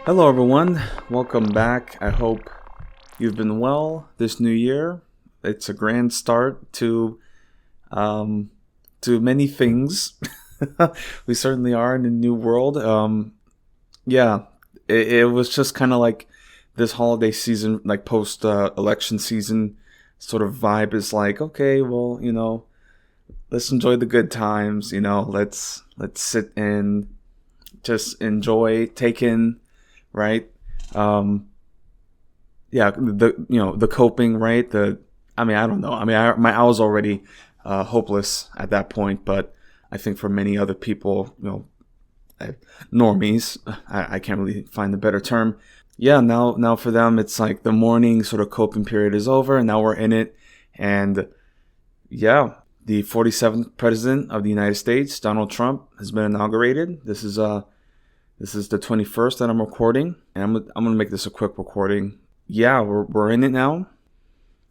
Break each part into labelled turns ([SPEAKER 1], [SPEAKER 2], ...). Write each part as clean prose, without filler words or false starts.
[SPEAKER 1] Hello, everyone. Welcome back. I hope you've been well this new year. It's a grand start to many things. We certainly are in a new world. Yeah, it was just kind of like this holiday season, like post election season sort of vibe is like, okay, well, let's enjoy the good times. Let's sit and just enjoy, take in, right? Um, yeah, the coping, right? I don't know. I was already hopeless at that point, but I think for many other people, normies, I can't really find a better term. Yeah, now for them, it's like the morning sort of coping period is over, and now we're in it, and yeah, the 47th president of the United States, Donald Trump, has been inaugurated. This is the 21st that I'm recording, and I'm gonna make this a quick recording. Yeah, we're in it now.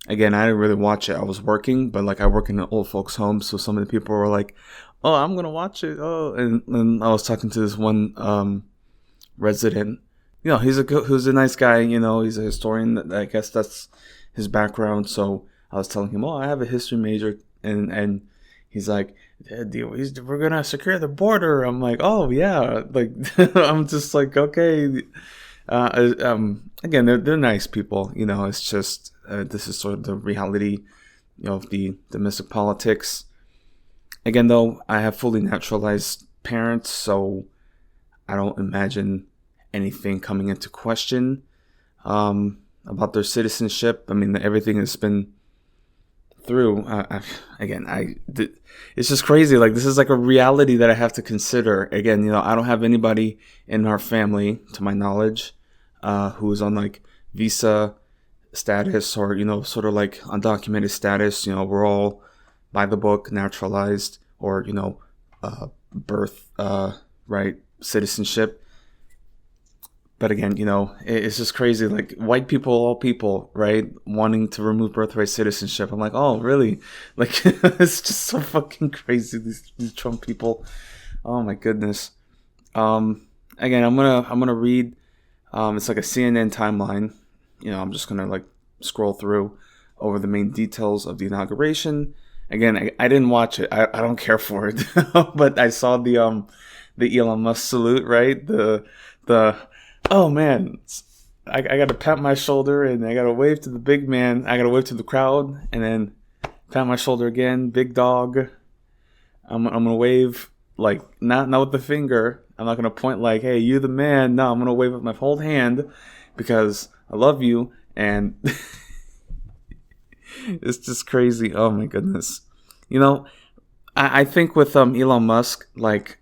[SPEAKER 1] Again, I didn't really watch it. I was working, but like I work in an old folks' home, so some of the people were like, "Oh, I'm gonna watch it." Oh, and I was talking to this one resident. Who's a nice guy. He's a historian. I guess that's his background. So I was telling him, "Oh, I have a history major," and he's like, "We're gonna secure the border." I'm like, "Oh yeah," like I'm just like, okay. Again, they're nice people. It's just this is sort of the reality, of the domestic politics. Again, though, I have fully naturalized parents, so I don't imagine anything coming into question about their citizenship. I mean, everything has been through. It's just crazy. Like, this is like a reality that I have to consider. Again, I don't have anybody in our family, to my knowledge, who is on like visa status or sort of like undocumented status. We're all by the book, naturalized, or birth right, citizenship. But again, it's just crazy. Like, white people, all people, right, wanting to remove birthright citizenship. I'm like, oh, really? Like, it's just so fucking crazy. These Trump people. Oh my goodness. Again, I'm gonna read. It's like a CNN timeline. I'm just gonna like scroll through over the main details of the inauguration. Again, I didn't watch it. I don't care for it, but I saw the Elon Musk salute, right? The oh man, I got to pat my shoulder and I got to wave to the big man. I got to wave to the crowd and then pat my shoulder again. Big dog. I'm gonna wave like not with the finger. I'm not gonna point like, hey, you the man. No, I'm gonna wave with my whole hand because I love you and it's just crazy. Oh my goodness. I think with Elon Musk, like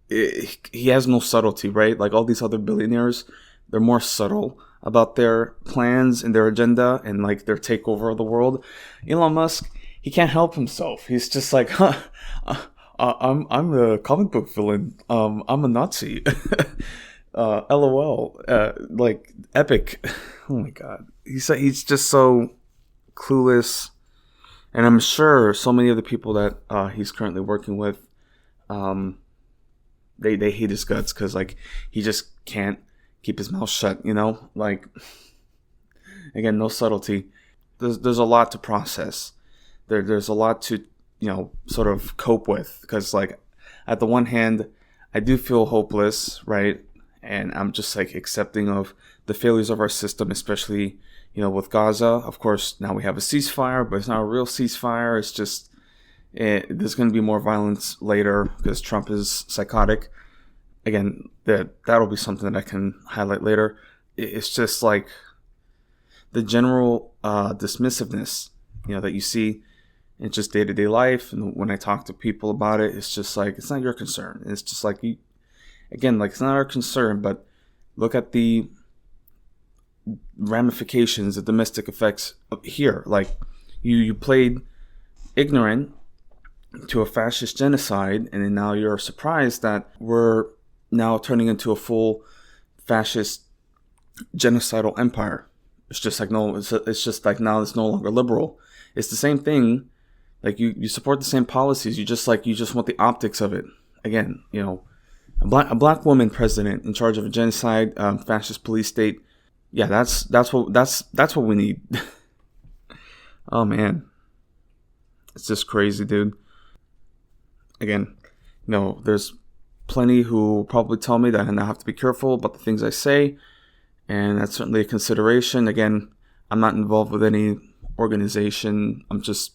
[SPEAKER 1] he has no subtlety, right? Like all these other billionaires, they're more subtle about their plans and their agenda and like their takeover of the world. Elon Musk, he can't help himself. He's just like, I'm the comic book villain. I'm a Nazi. LOL. Like epic. Oh my god. He's just so clueless, and I'm sure so many of the people that he's currently working with, they hate his guts because like he just can't keep his mouth shut. Like again, no subtlety. There's a lot to process. There's a lot to sort of cope with because like at the one hand, I do feel hopeless, right? And I'm just like accepting of the failures of our system, especially with Gaza. Of course, now we have a ceasefire, but it's not a real ceasefire. It's just there's going to be more violence later because Trump is psychotic. Again, that'll be something that I can highlight later. It's just like the general dismissiveness, that you see in just day-to-day life. And when I talk to people about it, it's just like, it's not your concern. It's just like, it's not our concern, but look at the ramifications, the domestic effects here. Like, you played ignorant to a fascist genocide, and then now you're surprised that we're now turning into a full fascist genocidal empire. It's just like, no, it's just like now it's no longer liberal. It's the same thing. Like you support the same policies. You just want the optics of it. Again, a black woman president in charge of a genocide, fascist police state. Yeah, that's what we need. Oh man, it's just crazy, dude. Again, there's plenty who will probably tell me that I have to be careful about the things I say, and that's certainly a consideration. Again, I'm not involved with any organization. I'm just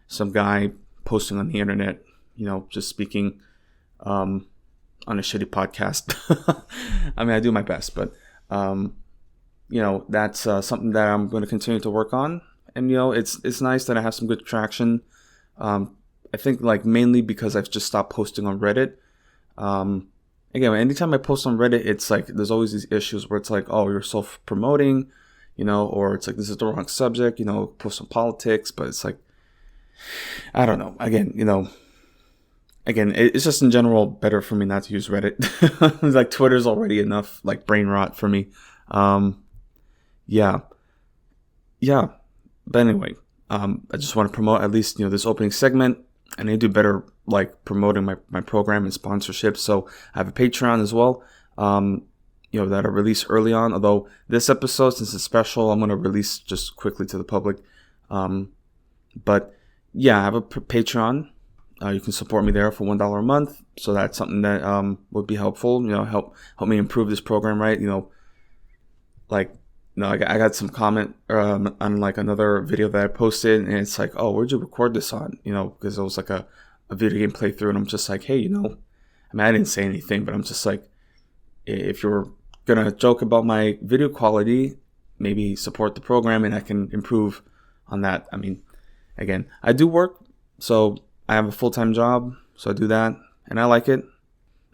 [SPEAKER 1] some guy posting on the internet, just speaking on a shitty podcast. I mean, I do my best, but that's something that I'm going to continue to work on. And it's nice that I have some good traction. I think mainly because I've just stopped posting on Reddit. Again, anytime I post on Reddit, it's there's always these issues where it's oh, you're self-promoting, or it's this is the wrong subject, post on politics, but it's I don't know. Again, it's just in general better for me not to use Reddit. Twitter's already enough brain rot for me. Yeah. But anyway, I just want to promote at least this opening segment. I need to do better promoting my program and sponsorship. So I have a Patreon as well. That I release early on. Although this episode, since it's special, I'm going to release just quickly to the public. But yeah, I have a Patreon. You can support me there for $1 a month. So that's something that would be helpful. Help me improve this program, right? I got some comment on another video that I posted, and it's oh, where'd you record this on? Because it was a video game playthrough, and I'm just hey, I mean, I didn't say anything, but I'm just if you're gonna joke about my video quality, maybe support the program, and I can improve on that. I mean, again, I do work, so I have a full-time job, so I do that, and I like it.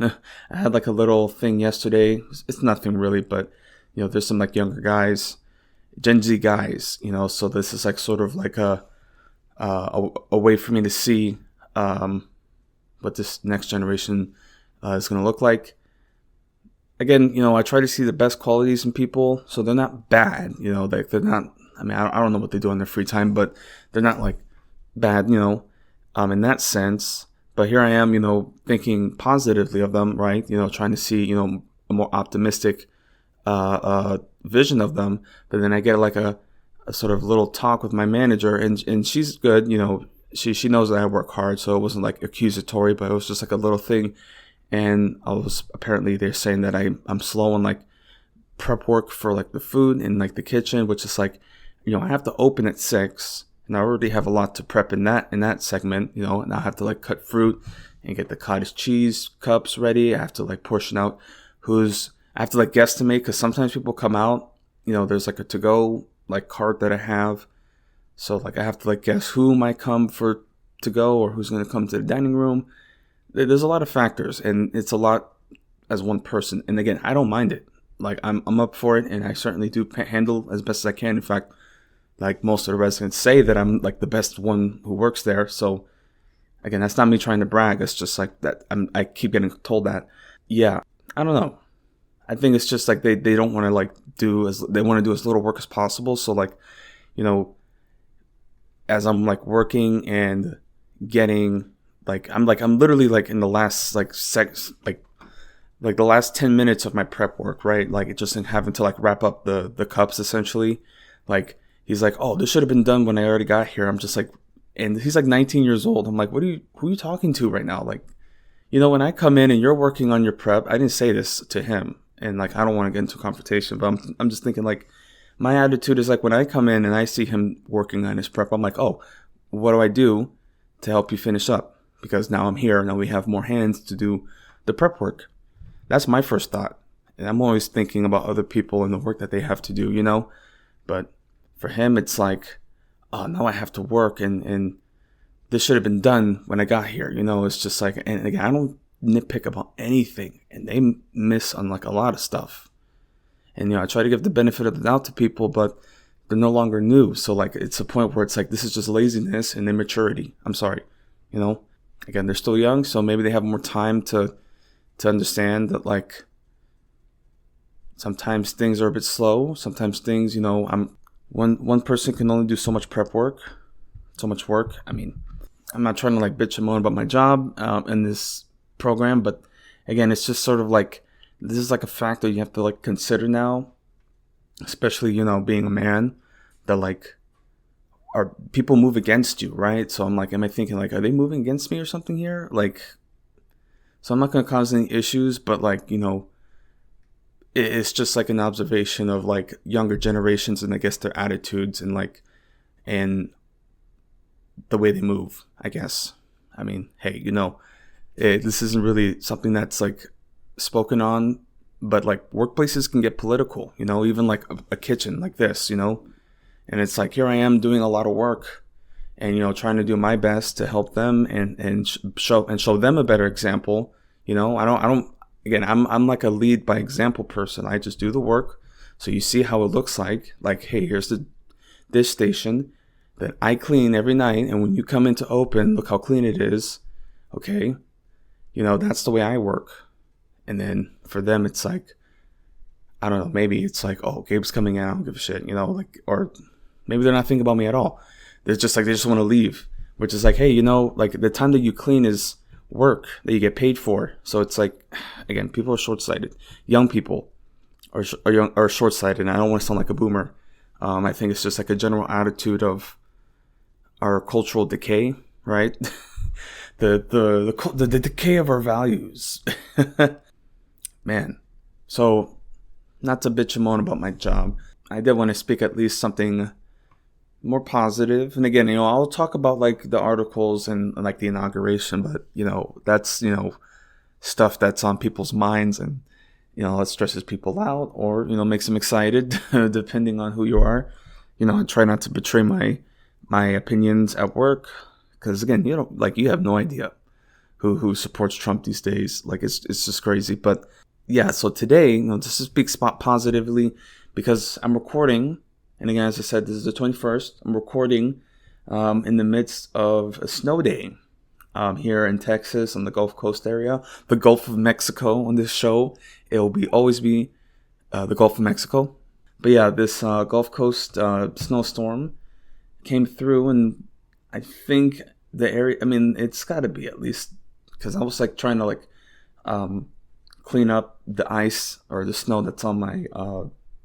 [SPEAKER 1] I had a little thing yesterday. It's nothing really, but there's some younger guys, Gen Z guys, so this is sort of a way for me to see what this next generation is going to look like. Again, I try to see the best qualities in people, so they're not bad, they're not, I mean, I don't know what they do in their free time, but they're not bad, in that sense. But here I am, thinking positively of them, right? Trying to see, a more optimistic vision of them. But then I get a sort of little talk with my manager, and she's good, she knows that I work hard, so it wasn't accusatory, but it was just a little thing. And apparently they're saying that I'm slow on prep work for the food in the kitchen, which is I have to open at 6, and I already have a lot to prep in that segment, and I have to cut fruit and get the cottage cheese cups ready. I have to portion out I have to guesstimate, because sometimes people come out, there's a to-go cart that I have. So I have to guess who might come for to-go or who's going to come to the dining room. There's a lot of factors, and it's a lot as one person. And again, I don't mind it. I'm up for it, and I certainly do handle as best as I can. In fact, most of the residents say that I'm the best one who works there. So again, that's not me trying to brag. It's just that I keep getting told that. Yeah, I don't know. I think it's just they don't want to they want to do as little work as possible. So as I'm working and getting I'm literally in the last the last 10 minutes of my prep work, right? Just having to wrap up the cups essentially. He's oh, this should have been done when I already got here. I'm just and he's 19 years old. I'm who are you talking to right now? When I come in and you're working on your prep, I didn't say this to him, and I don't want to get into a confrontation, but I'm just thinking my attitude is when I come in and I see him working on his prep, I'm oh, what do I do to help you finish up? Because now I'm here, now we have more hands to do the prep work. That's my first thought. And I'm always thinking about other people and the work that they have to do, But for him, it's oh, now I have to work, and this should have been done when I got here, It's just and again, I don't nitpick about anything, and they miss on a lot of stuff. And, I try to give the benefit of the doubt to people, but they're no longer new. So it's a point where it's this is just laziness and immaturity. I'm sorry, Again, they're still young, so maybe they have more time to understand that sometimes things are a bit slow. Sometimes things, one person can only do so much prep work, so much work. I mean, I'm not trying to bitch and moan about my job in this program, but again, it's just sort of like, this is like a factor you have to like consider now, especially, being a man, that like, are people move against you, right? So I'm like, am I thinking like, are they moving against me or something here? Like, so I'm not going to cause any issues, but like, it's just like an observation of like younger generations and I guess their attitudes and like, and the way they move, I guess. I mean, hey, this isn't really something that's like spoken on, but like workplaces can get political, even like a kitchen like this, and it's like, here I am doing a lot of work and, trying to do my best to help them and show them a better example. Again, I'm like a lead by example person. I just do the work. So you see how it looks like, hey, here's the dish station that I clean every night. And when you come in to open, look how clean it is. Okay. That's the way I work. And then for them, it's like, I don't know, maybe it's like, oh, Gabe's coming in, I don't give a shit, or maybe they're not thinking about me at all. They're just like, they just want to leave, which is like, hey, like the time that you clean is work that you get paid for. So it's like, again, people are short-sighted. Young people are short-sighted. And I don't want to sound like a boomer. I think it's just like a general attitude of our cultural decay, right? the decay of our values. Man. So, not to bitch and moan about my job, I did want to speak at least something more positive. And again, I'll talk about like the articles and like the inauguration, but that's, stuff that's on people's minds and, it stresses people out or, makes them excited depending on who you are. I try not to betray my opinions at work because again, you have no idea who supports Trump these days. Like it's just crazy. But yeah, so today, just to speak positively because I'm recording. And again, as I said, this is the 21st. I'm recording in the midst of a snow day here in Texas on the Gulf Coast area. The Gulf of Mexico on this show. It will always be the Gulf of Mexico. But yeah, this Gulf Coast snowstorm came through. And I think the area, it's got to be at least, because I was like trying to like clean up the ice or the snow that's on my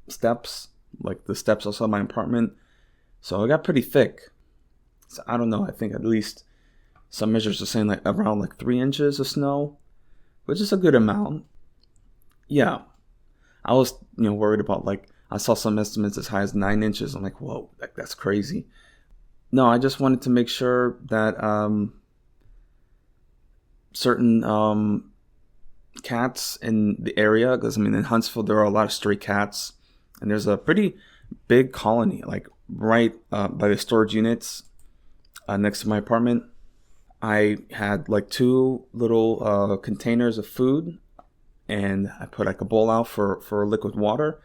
[SPEAKER 1] steps. Like the steps outside my apartment. So it got pretty thick. So I don't know. I think at least some measures are saying like around like 3 inches of snow, which is a good amount. Yeah. I was, worried about like, I saw some estimates as high as 9 inches. I'm like, whoa, that's crazy. No, I just wanted to make sure that certain cats in the area, because in Huntsville, there are a lot of stray cats. And there's a pretty big colony, like right by the storage units next to my apartment. I had like 2 little containers of food, and I put like a bowl out for liquid water.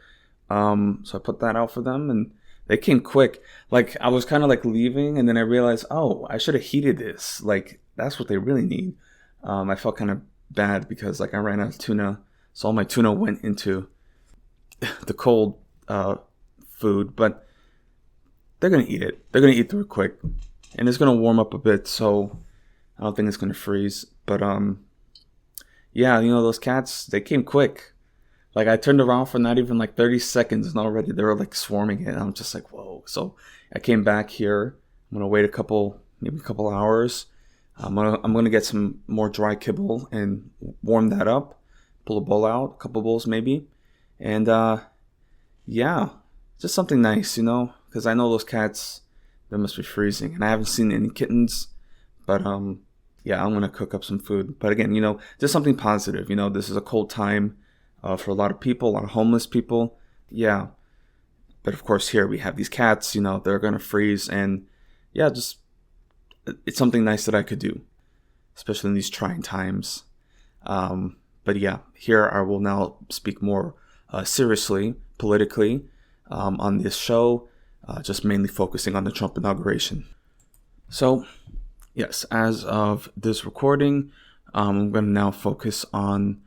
[SPEAKER 1] So I put that out for them, and they came quick. Like I was kind of like leaving, and then I realized, oh, I should have heated this. Like that's what they really need. I felt kind of bad because like I ran out of tuna, so all my tuna went into the cold food, but they're gonna eat it. They're gonna eat through it quick, and it's gonna warm up a bit, so I don't think it's gonna freeze. But yeah, those cats, they came quick. Like I turned around for not even like 30 seconds, and already they were like swarming it. And I'm just like, whoa. So I came back here. I'm gonna wait maybe a couple hours. I'm gonna get some more dry kibble and warm that up. Pull a bowl out, a couple bowls maybe, and yeah, just something nice, because I know those cats, they must be freezing, and I haven't seen any kittens, but yeah, I'm gonna cook up some food. But again, just something positive. This is a cold time for a lot of people, a lot of homeless people. Yeah, but of course here we have these cats. They're gonna freeze, and yeah, just it's something nice that I could do, especially in these trying times. But yeah, here I will now speak more seriously, politically, on this show, just mainly focusing on the Trump inauguration. So, yes, as of this recording, I'm going to now focus on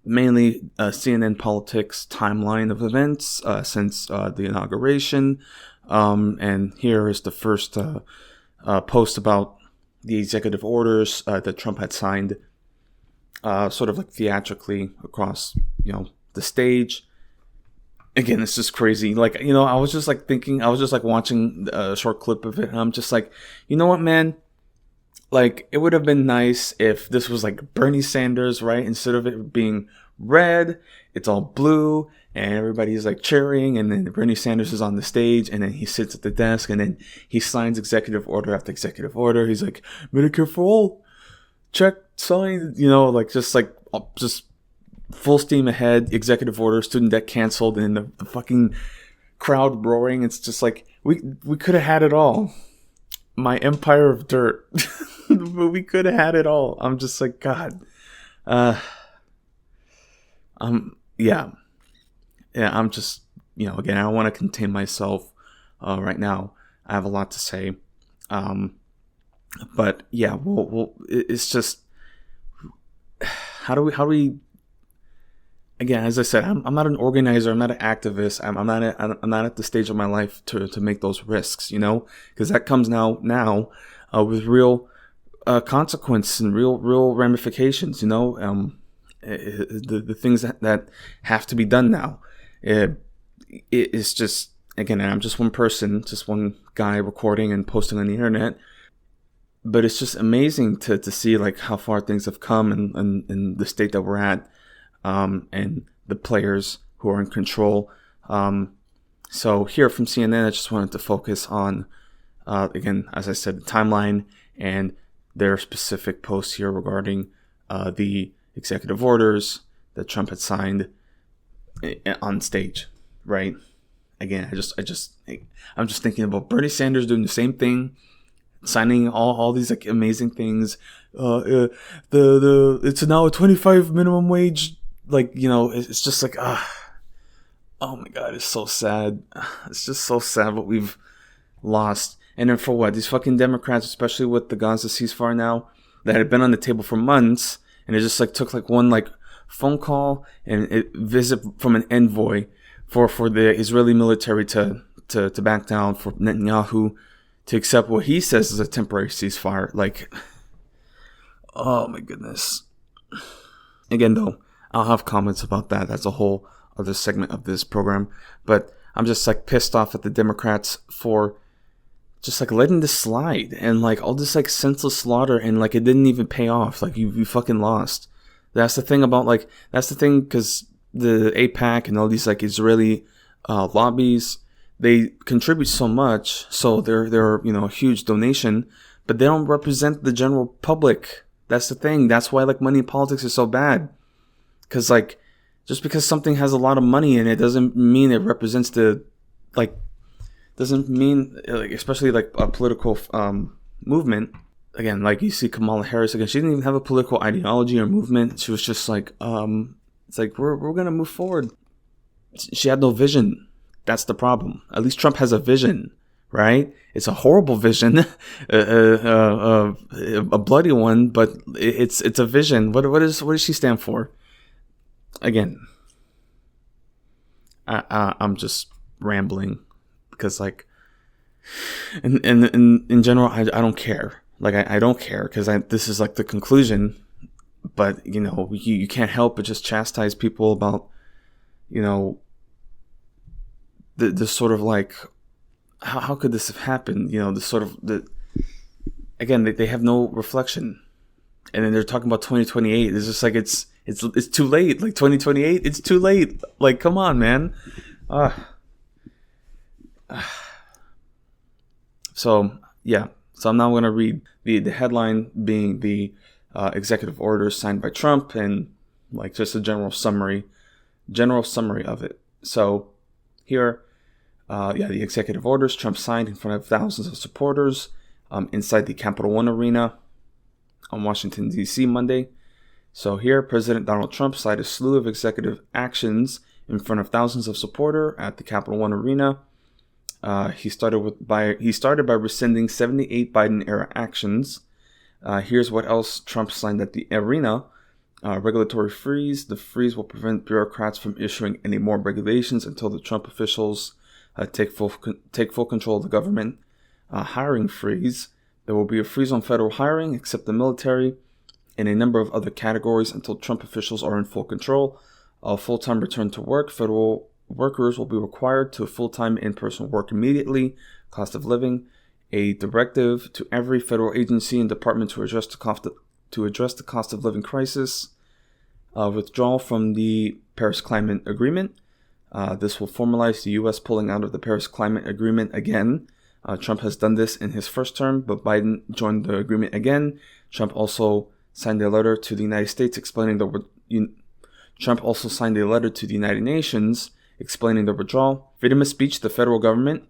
[SPEAKER 1] mainly CNN politics timeline of events since the inauguration. And here is the first post about the executive orders that Trump had signed. sort of like theatrically across, the stage. Again, it's just crazy. Like, I was just like thinking, I was just like watching a short clip of it, and I'm just like, you know what, man? Like, it would have been nice if this was like Bernie Sanders, right? Instead of it being red, it's all blue, and everybody's like cheering, and then Bernie Sanders is on the stage, and then he sits at the desk, and then he signs executive order after executive order. He's like, Medicare for all, check, sign, like just full steam ahead, executive order, student debt canceled, and the fucking crowd roaring. It's just like, we could have had it all. My empire of dirt. We could have had it all. I'm just like, God. Yeah, I'm just, again, I don't want to contain myself right now. I have a lot to say. But yeah, it's just, how do we, again, as I said, I'm not an organizer. I'm not an activist. I'm not at the stage of my life to make those risks, because that comes now with real consequence and real ramifications, the things that have to be done now. It's just, again, I'm just one person, just one guy recording and posting on the internet. But it's just amazing to see like how far things have come and the state that we're at. And the players who are in control. So here from CNN, I just wanted to focus on, again, as I said, the timeline and their specific posts here regarding the executive orders that Trump had signed on stage, right? Again, I'm just thinking about Bernie Sanders doing the same thing, signing all these like amazing things. It's now a 25 minimum wage. Like, it's just like, oh my God, it's so sad. It's just so sad what we've lost. And then for what? These fucking Democrats, especially with the Gaza ceasefire now, that had been on the table for months, and it just like took like one like phone call and a visit from an envoy for the Israeli military to back down, for Netanyahu to accept what he says is a temporary ceasefire. Like, oh my goodness. Again, though, I'll have comments about that. That's a whole other segment of this program. But I'm just like pissed off at the Democrats for just like letting this slide and like all this like senseless slaughter, and like it didn't even pay off. Like you fucking lost. That's the thing about like, that's the thing, because the AIPAC and all these like Israeli lobbies, they contribute so much. So they're a huge donation, but they don't represent the general public. That's the thing. That's why like money in politics is so bad. Because, like, just because something has a lot of money in it doesn't mean it represents doesn't mean, like, especially, like, a political movement. Again, like, you see Kamala Harris, again, she didn't even have a political ideology or movement. She was just like, it's like, we're going to move forward. She had no vision. That's the problem. At least Trump has a vision, right? It's a horrible vision, a bloody one, but it's a vision. What does she stand for? Again, I'm just rambling because, like, in general, I don't care. Like, I don't care because this is like the conclusion. But you can't help but just chastise people about the sort of like how could this have happened? The sort of again they have no reflection, and then they're talking about 2028. It's just like it's too late. Like 2028, it's too late. Like, come on, man. So yeah. So I'm now going to read the headline being the executive orders signed by Trump, and like just a general summary of it. So here, the executive orders Trump signed in front of thousands of supporters inside the Capital One Arena on Washington, D.C. Monday. So here, President Donald Trump signed a slew of executive actions in front of thousands of supporters at the Capital One Arena. He started by rescinding 78 Biden-era actions. Here's what else Trump signed at the arena. Regulatory freeze. The freeze will prevent bureaucrats from issuing any more regulations until the Trump officials take full control of the government. Hiring freeze. There will be a freeze on federal hiring except the military. and a number of other categories until Trump officials are in full control. A full-time return to work. Federal workers will be required to full-time in-person work immediately. Cost of living. A directive to every federal agency and department to address the cost of living crisis. Withdrawal from the Paris Climate Agreement. This will formalize the U.S. pulling out of the Paris Climate Agreement again. Trump has done this in his first term, but Biden joined the agreement again. Trump also signed a letter to the United States explaining Trump also signed a letter to the United Nations explaining the withdrawal. Freedom of speech. The federal government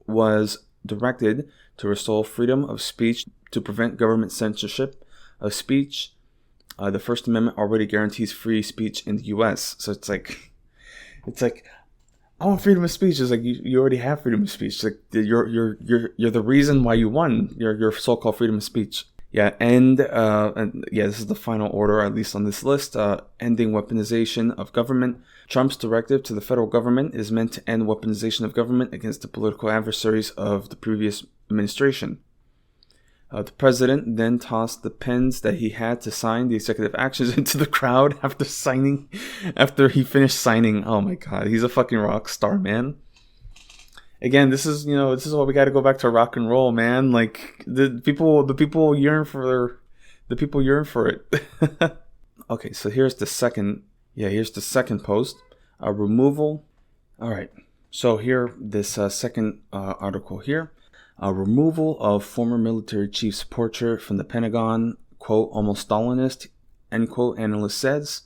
[SPEAKER 1] was directed to restore freedom of speech to prevent government censorship of speech. The First Amendment already guarantees free speech in the U.S. So it's like, I want freedom of speech. It's like you already have freedom of speech. Like you're the reason why you won your so-called freedom of speech. Yeah, and this is the final order, at least on this list. Ending weaponization of government. Trump's directive to the federal government is meant to end weaponization of government against the political adversaries of the previous administration. The president then tossed the pens that he had to sign the executive actions into the crowd after he finished signing. Oh my God, he's a fucking rock star, man. Again, this is why we got to go back to rock and roll, man. Like the people yearn for it. Okay, so here's the second post. Removal. All right. So here, this second article here. Removal of former military chief's portrait from the Pentagon, quote, almost Stalinist, end quote, analyst says.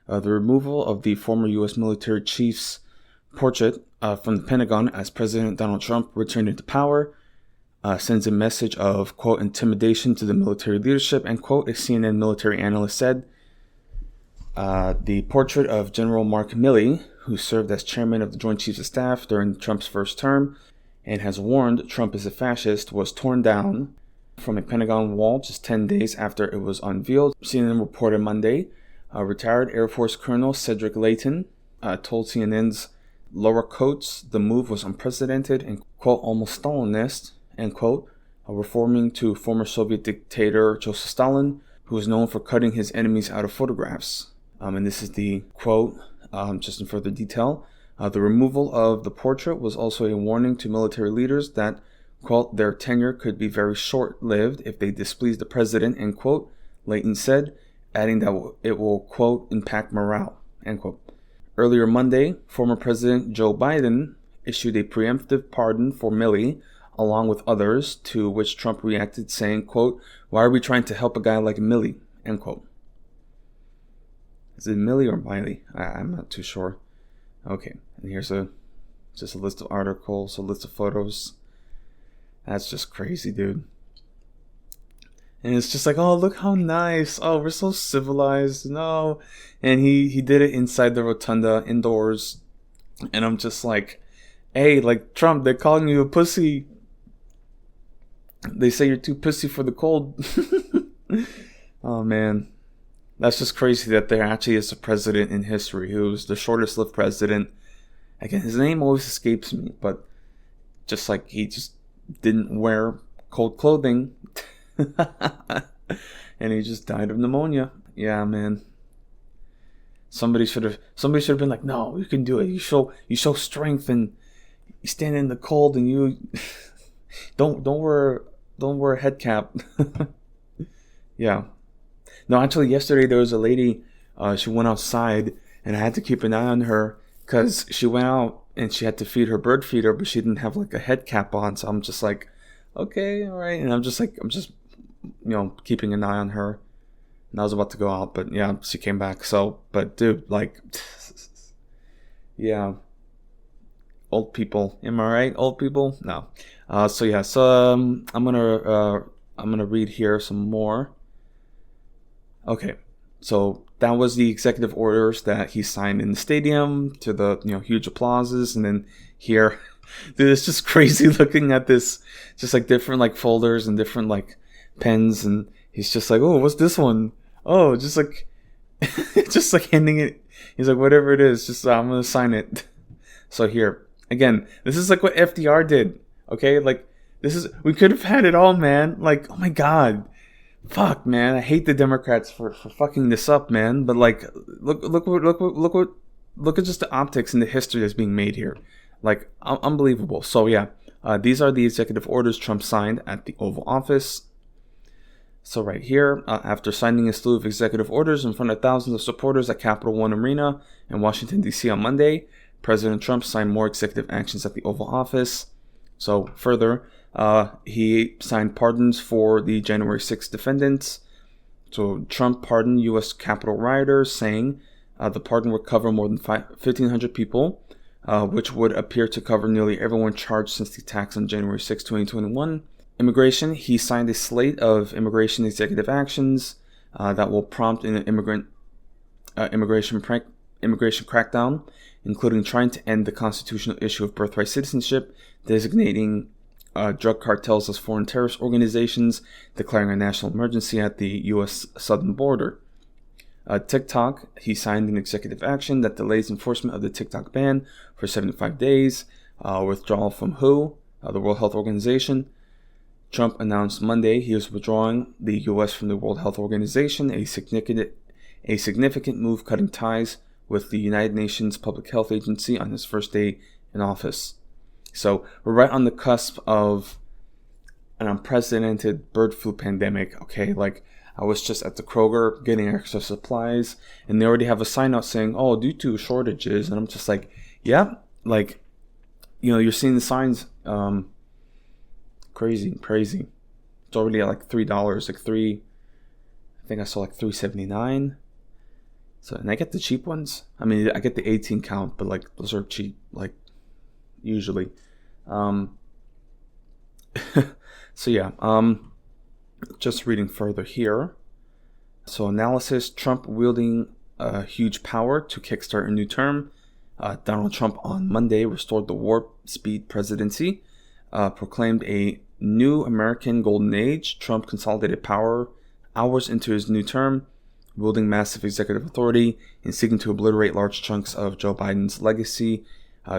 [SPEAKER 1] The removal of the former U.S. military chief's portrait from the Pentagon as President Donald Trump returned into power sends a message of, quote, intimidation to the military leadership, end quote, a CNN military analyst said. The portrait of General Mark Milley, who served as chairman of the Joint Chiefs of Staff during Trump's first term and has warned Trump is a fascist, was torn down from a Pentagon wall just 10 days after it was unveiled. CNN reported Monday, retired Air Force Colonel Cedric Layton told CNN's Laura Coates the move was unprecedented and, quote, almost Stalinist, end quote, reforming to former Soviet dictator Joseph Stalin, who is known for cutting his enemies out of photographs. And this is the quote, just in further detail. The removal of the portrait was also a warning to military leaders that, quote, their tenure could be very short-lived if they displease the president, end quote, Layton said, adding that it will, quote, impact morale, end quote. Earlier Monday, former President Joe Biden issued a preemptive pardon for Milley, along with others, to which Trump reacted saying, quote, why are we trying to help a guy like Milley, end quote. Is it Milley or Miley? I'm not too sure. Okay, and here's just a list of articles, a list of photos. That's just crazy, dude. And it's just like, oh, look how nice. Oh, we're so civilized. No. And he did it inside the rotunda, indoors. And I'm just like, hey, like, Trump, they're calling you a pussy. They say you're too pussy for the cold. Oh, man. That's just crazy that there actually is a president in history who was the shortest lived president. Again, his name always escapes me, but just like he just didn't wear cold clothing. And he just died of pneumonia. Yeah, man. Somebody should have been like, no, you can do it. You show strength and you stand in the cold and you don't wear a head cap. Yeah. No, actually, yesterday there was a lady. She went outside, and I had to keep an eye on her because she went out and she had to feed her bird feeder, but she didn't have like a head cap on. So I'm just like, okay, all right, and I'm just keeping an eye on her. And I was about to go out, but yeah, she came back. So, but dude, like, yeah, old people. Am I right? Old people? No. So I'm gonna read here some more. Okay, so that was the executive orders that he signed in the stadium to the huge applauses, and then here, dude, it's just crazy looking at this, just like different like folders and different like pens, and he's just like, oh, what's this one? Oh, just like, just like handing it. He's like, whatever it is, just I'm gonna sign it. So here again, this is like what FDR did. Okay, like we could have had it all, man. Like, oh my God. Fuck, man, I hate the Democrats for fucking this up, man. But like, look at just the optics and the history that's being made here, like unbelievable. So yeah, these are the executive orders Trump signed at the Oval Office. So right here, after signing a slew of executive orders in front of thousands of supporters at Capital One Arena in Washington, D.C. on Monday, President Trump signed more executive actions at the Oval Office. So further, he signed pardons for the January 6th defendants. So Trump pardoned U.S. Capitol rioters, saying the pardon would cover more than 1,500 people, which would appear to cover nearly everyone charged since the attacks on January 6, 2021. Immigration, he signed a slate of immigration executive actions that will prompt an immigration crackdown, including trying to end the constitutional issue of birthright citizenship, designating drug cartels as foreign terrorist organizations, declaring a national emergency at the U.S. southern border. TikTok, he signed an executive action that delays enforcement of the TikTok ban for 75 days, withdrawal from WHO, the World Health Organization. Trump announced Monday he is withdrawing the U.S. from the World Health Organization, a significant move cutting ties with the United Nations Public Health Agency on his first day in office. So we're right on the cusp of an unprecedented bird flu pandemic, okay? Like, I was just at the Kroger getting extra supplies, and they already have a sign out saying, oh, due to shortages. And I'm just like, yeah, like, you're seeing the signs. Crazy. It's already at like $3, I think I saw like $3.79. So, and I get the cheap ones. I mean, I get the 18 count, but like those are cheap, like usually. So yeah, just reading further here. So analysis, Trump wielding huge power to kickstart a new term. Donald Trump on Monday restored the warp speed presidency, proclaimed a new American golden age. Trump consolidated power hours into his new term, wielding massive executive authority and seeking to obliterate large chunks of Joe Biden's legacy,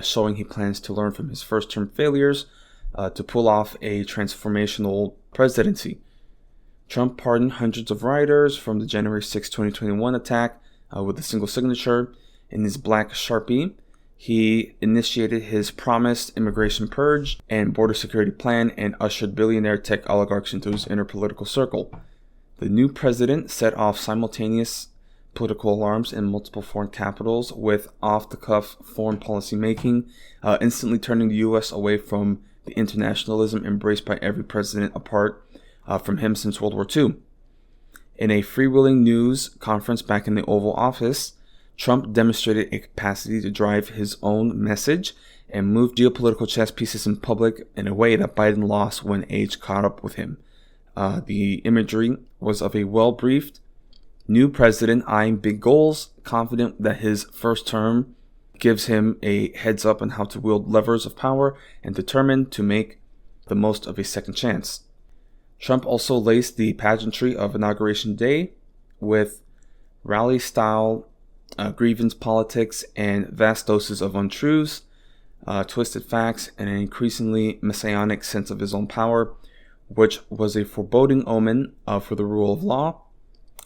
[SPEAKER 1] showing he plans to learn from his first term failures to pull off a transformational presidency. Trump pardoned hundreds of rioters from the January 6, 2021 attack with a single signature in his black Sharpie. He initiated his promised immigration purge and border security plan and ushered billionaire tech oligarchs into his inner political circle. The new president set off simultaneous political alarms in multiple foreign capitals with off-the-cuff foreign policy making, instantly turning the U.S. away from the internationalism embraced by every president apart from him since World War II. In a freewheeling news conference back in the Oval Office, Trump demonstrated a capacity to drive his own message and move geopolitical chess pieces in public in a way that Biden lost when age caught up with him. The imagery was of a well-briefed new president eyeing big goals, confident that his first term gives him a heads up on how to wield levers of power, and determined to make the most of a second chance. Trump also laced the pageantry of Inauguration Day with rally-style grievance politics and vast doses of untruths, twisted facts, and an increasingly messianic sense of his own power, which was a foreboding omen for the rule of law.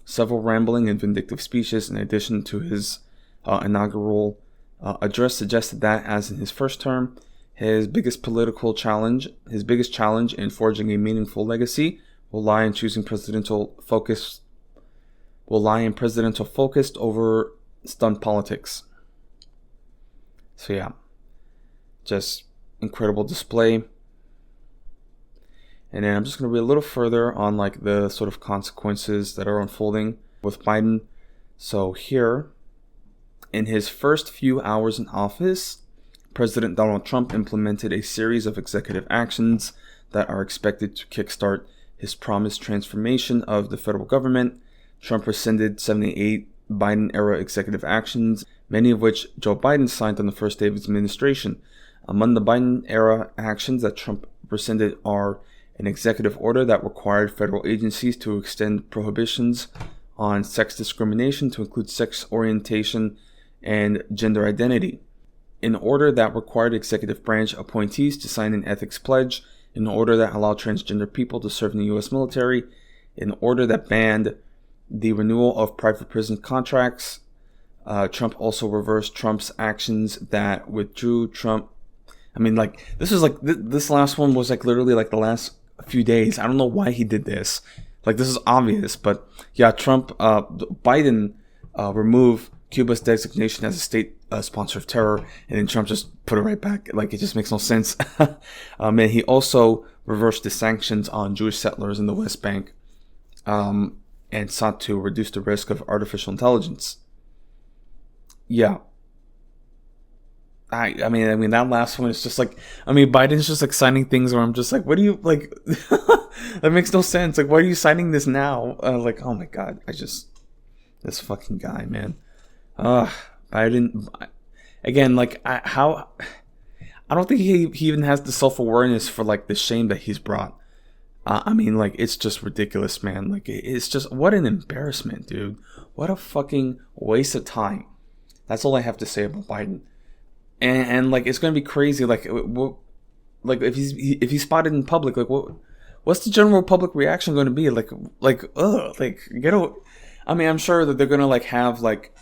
[SPEAKER 1] Several rambling and vindictive speeches in addition to his inaugural address suggested that, as in his first term, his biggest challenge in forging a meaningful legacy will lie in presidential focus over stunt politics. So yeah, just incredible display. And then I'm just going to read a little further on like the sort of consequences that are unfolding with Biden. So here, in his first few hours in office, President Donald Trump implemented a series of executive actions that are expected to kickstart his promised transformation of the federal government. Trump rescinded 78 Biden-era executive actions, many of which Joe Biden signed on the first day of his administration. Among the Biden-era actions that Trump rescinded are an executive order that required federal agencies to extend prohibitions on sex discrimination to include sex orientation and gender identity, an order that required executive branch appointees to sign an ethics pledge, an order that allowed transgender people to serve in the U.S. military, an order that banned the renewal of private prison contracts. Trump also reversed Trump's actions that withdrew Trump. I mean, like, this is like, this last one was like literally like the last few days. I don't know why he did this. Like, this is obvious, but yeah, Biden removed Cuba's designation as a state sponsor of terror, and then Trump just put it right back. Like, it just makes no sense. And he also reversed the sanctions on Jewish settlers in the West Bank, and sought to reduce the risk of artificial intelligence. Yeah. I mean that last one is just like, Biden's just like signing things where I'm just like, what do you like? That makes no sense. Like, why are you signing this now? Like, oh my god, this fucking guy, man. Biden, again, like, I don't think he even has the self-awareness for like the shame that he's brought. Like, it's just ridiculous, man. Like, it's just, what an embarrassment, dude. What a fucking waste of time. That's all I have to say about Biden. And like, it's gonna be crazy. Like if he's spotted in public, like, what's the general public reaction going to be? Like, get out. I'm sure that they're gonna like have like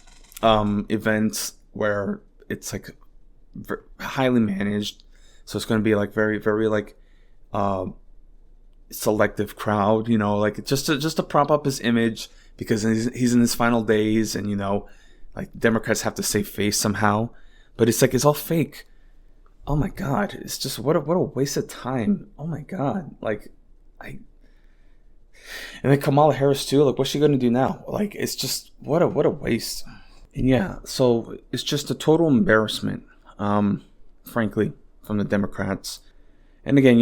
[SPEAKER 1] events where it's like highly managed, so it's gonna be like very, very like selective crowd, like just to prop up his image, because he's in his final days, and like, Democrats have to save face somehow. But it's like, it's all fake. Oh my god, it's just what a waste of time. Oh my god, like, and then Kamala Harris too. Like, what's she gonna do now? Like, it's just what a waste. And yeah, so it's just a total embarrassment, frankly, from the Democrats. And again,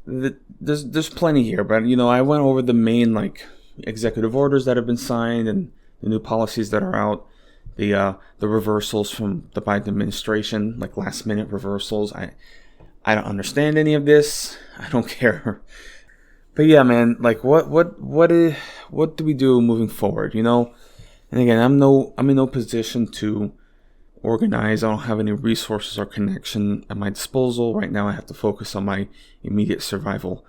[SPEAKER 1] there's plenty here, but I went over the main like executive orders that have been signed and the new policies that are out. The reversals from the Biden administration, like last minute reversals. I don't understand any of this. I don't care. But yeah, man, like, what do we do moving forward? And again, I'm in no position to organize. I don't have any resources or connection at my disposal right now. I have to focus on my immediate survival,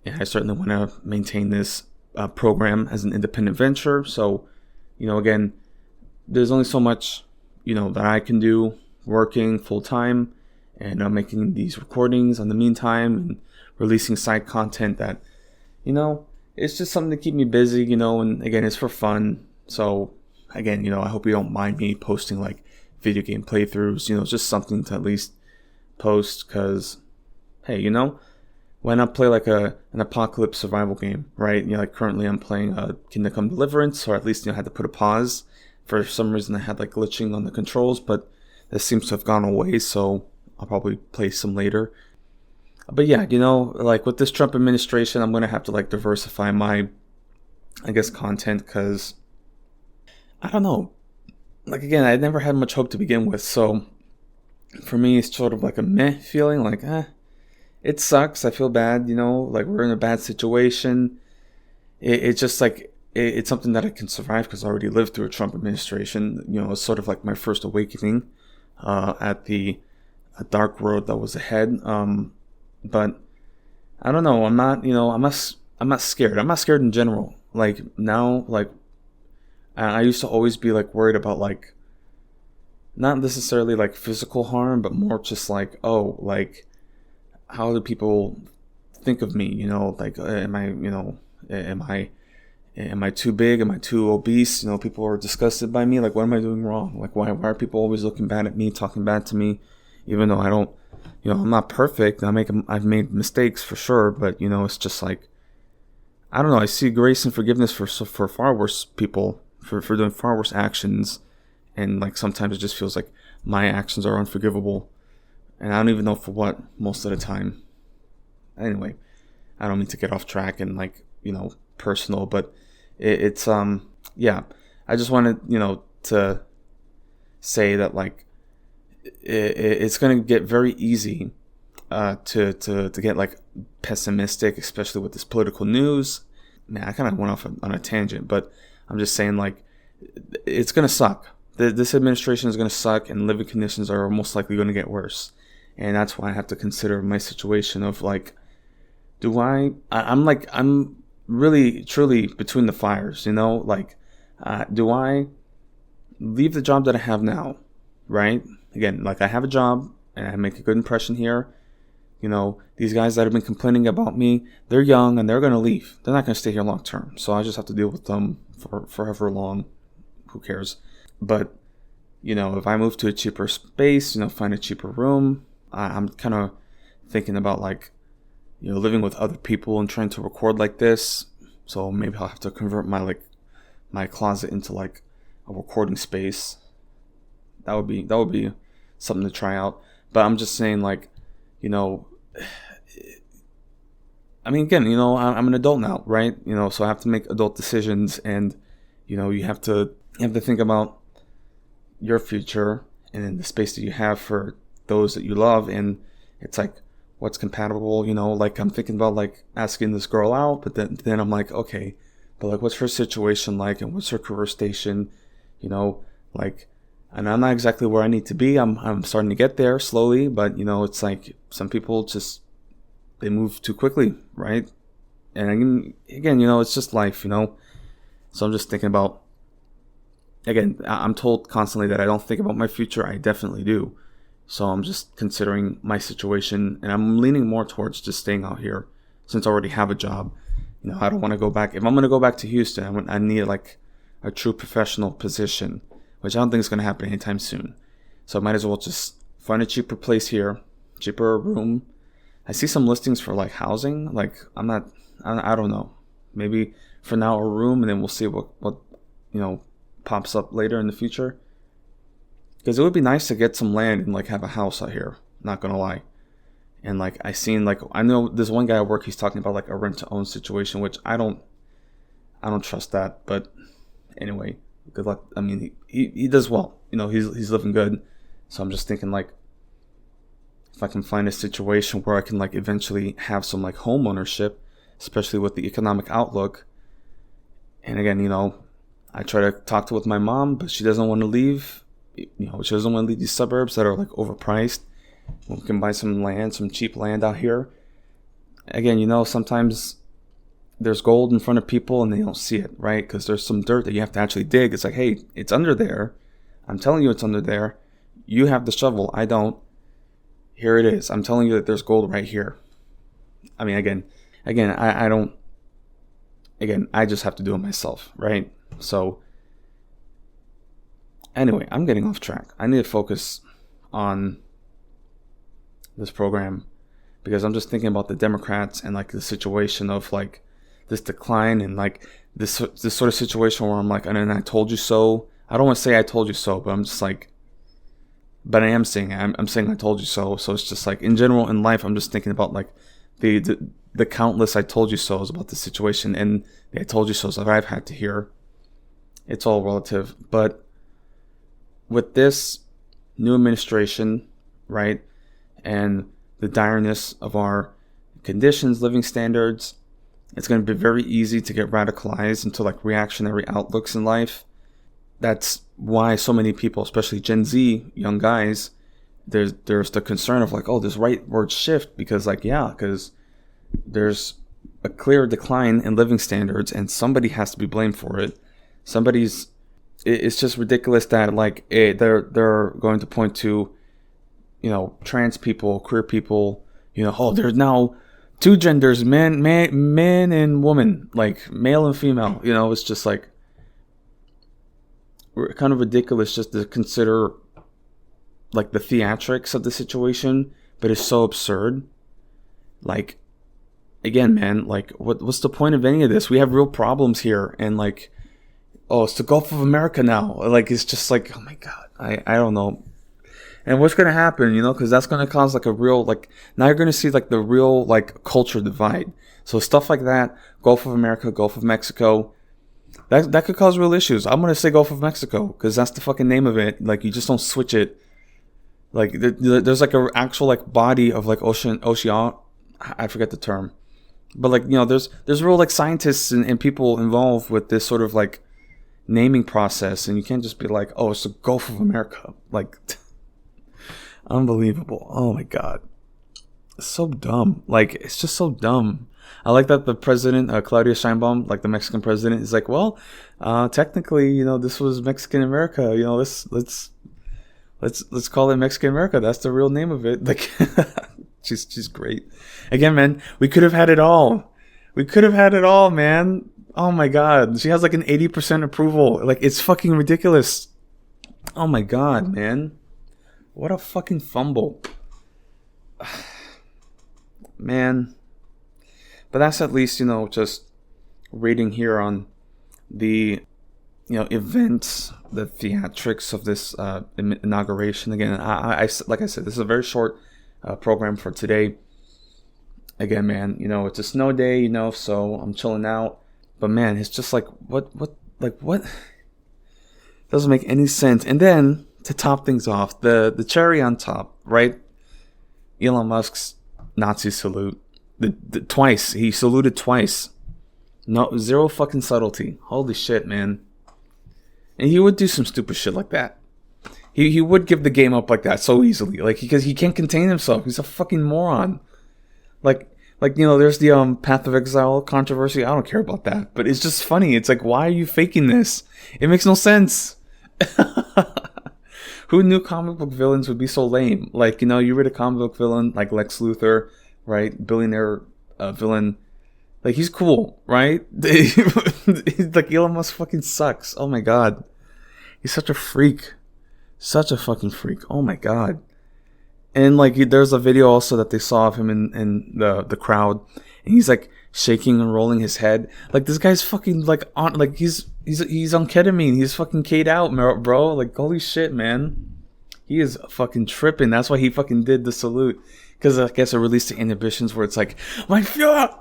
[SPEAKER 1] and I certainly want to maintain this program as an independent venture. So, again, there's only so much, that I can do working full time, and making these recordings in the meantime, and releasing side content that, it's just something to keep me busy, and again, it's for fun. So again, I hope you don't mind me posting like video game playthroughs, it's just something to at least post, because, hey, why not play like an apocalypse survival game, right? Like, currently I'm playing Kingdom Come Deliverance, or at least, I had to put a pause. For some reason, I had like glitching on the controls, but that seems to have gone away, so I'll probably play some later. But yeah, like, with this Trump administration, I'm going to have to like diversify my, I guess, content, because I don't know. Like, again, I never had much hope to begin with, so for me, it's sort of like a meh feeling, like, it sucks. I feel bad, like, we're in a bad situation. It's just like, it's something that I can survive, because I already lived through a Trump administration. It's sort of like my first awakening at the dark road that was ahead. But I don't know. I'm not scared. I'm not scared in general. Like, now, like, I used to always be like worried about like, not necessarily like physical harm, but more just like, oh, like, how do people think of me? Like, am I too big? Am I too obese? People are disgusted by me. Like, what am I doing wrong? Like, why are people always looking bad at me, talking bad to me, even though I don't, I'm not perfect. I've made mistakes for sure, but it's just like, I don't know. I see grace and forgiveness for far worse people, for doing far worse actions, and like, sometimes it just feels like my actions are unforgivable, and I don't even know for what most of the time. Anyway, I don't mean to get off track and like, personal, but it's yeah, I just wanted to say that like, it's going to get very easy to get like pessimistic, especially with this political news. Man, I kind of went off on a tangent, but I'm just saying, like, it's going to suck. This administration is going to suck, and living conditions are most likely going to get worse. And that's why I have to consider my situation of like, I'm really, truly between the fires, like, do I leave the job that I have now, right? Again, like I have a job and I make a good impression here. These guys that have been complaining about me, they're young and they're going to leave. They're not going to stay here long term. So I just have to deal with them for forever long. Who cares? But, if I move to a cheaper space, find a cheaper room, I'm kind of thinking about like, living with other people and trying to record like this. So maybe I'll have to convert my closet into like a recording space. That would be something to try out. But I'm just saying, like, I mean, again, I'm an adult now, right? So I have to make adult decisions, and you have to think about your future and then the space that you have for those that you love, and it's like, what's compatible, like I'm thinking about like asking this girl out, but then I'm like, okay, but like what's her situation like, and what's her career station, like, and I'm not exactly where I need to be. I'm starting to get there slowly, but it's like some people just, they move too quickly, right? And again, it's just life, so I'm just thinking about, again, I'm told constantly that I don't think about my future. I definitely do. So I'm just considering my situation, and I'm leaning more towards just staying out here since I already have a job. I don't want to go back. If I'm going to go back to Houston, I need like a true professional position, which I don't think is going to happen anytime soon. So I might as well just find a cheaper place here, cheaper room. I see some listings for like housing. Like I don't know. Maybe for now a room, and then we'll see what pops up later in the future. Because it would be nice to get some land and like have a house out here. Not gonna lie. And like I know this one guy at work, he's talking about like a rent to own situation, which I don't trust that. But anyway, good luck. I mean, he does well. He's living good. So I'm just thinking like, if I can find a situation where I can like eventually have some like home ownership, especially with the economic outlook. And again, I try to talk with my mom, but she doesn't want to leave. She doesn't want to leave these suburbs that are like overpriced. We can buy some cheap land out here. Again, sometimes there's gold in front of people and they don't see it, right? Because there's some dirt that you have to actually dig. It's like, hey, it's under there. I'm telling you it's under there. You have the shovel. I don't. Here it is. I'm telling you that there's gold right here. I mean, again, I don't. Again, I just have to do it myself, right? So, anyway, I'm getting off track. I need to focus on this program because I'm just thinking about the Democrats and like the situation of like this decline and like this sort of situation where I'm like, and I told you so. I don't want to say I told you so, but I'm just like, but I am saying I'm saying I told you so. So it's just like in general in life, I'm just thinking about like the countless I told you so's about the situation and the I told you so's that I've had to hear. It's all relative, but with this new administration, right, and the direness of our conditions, living standards, it's going to be very easy to get radicalized into like reactionary outlooks in life. That's why so many people, especially Gen Z young guys, there's the concern of like, oh, this rightward shift because there's a clear decline in living standards and somebody has to be blamed for it. It's just ridiculous that like they're going to point to, trans people, queer people, oh, there's now two genders, man and woman, like male and female. It's just like kind of ridiculous just to consider like the theatrics of the situation, but it's so absurd. Like, again, man, like what's the point of any of this? We have real problems here, and like, oh, it's the Gulf of America now. Like, it's just like, oh my God, I don't know. And what's going to happen, because that's going to cause like a real, like, now you're going to see like the real like culture divide. So stuff like that, Gulf of America, Gulf of Mexico, that could cause real issues. I'm going to say Gulf of Mexico because that's the fucking name of it. Like, you just don't switch it. Like, there's like an actual like body of like ocean, I forget the term. But like, there's real like scientists and people involved with this sort of like naming process, and you can't just be like, oh, it's the Gulf of America. Like, unbelievable. Oh my God. It's so dumb. Like, it's just so dumb. I like that the president, Claudia Sheinbaum, like the Mexican president, is like, well, technically, this was Mexican America. Let's call it Mexican America. That's the real name of it. Like, she's great. Again, man, we could have had it all. We could have had it all, man. Oh my God, she has like an 80% approval. Like, it's fucking ridiculous. Oh my God, man, what a fucking fumble, man. But that's at least, just rating here on the, events, the theatrics of this inauguration. Again, I like I said, this is a very short program for today. Again, man, it's a snow day, so I'm chilling out. But man, it's just like, what? Doesn't make any sense. And then, to top things off, the cherry on top, right? Elon Musk's Nazi salute. Twice. He saluted twice. No, zero fucking subtlety. Holy shit, man. And he would do some stupid shit like that. He would give the game up like that so easily. Like, because he can't contain himself. He's a fucking moron. Like, there's the Path of Exile controversy. I don't care about that. But it's just funny. It's like, why are you faking this? It makes no sense. Who knew comic book villains would be so lame? Like, you read a comic book villain like Lex Luthor, right? Billionaire villain. Like, he's cool, right? Like, Elon Musk fucking sucks. Oh my God. He's such a freak. Such a fucking freak. Oh my God. And like, there's a video also that they saw of him in the crowd, and he's like shaking and rolling his head. Like, this guy's fucking like on, like he's on ketamine. He's fucking K'd out, bro. Like, holy shit, man. He is fucking tripping. That's why he fucking did the salute. Because I guess it released the inhibitions where it's like, mein Führer!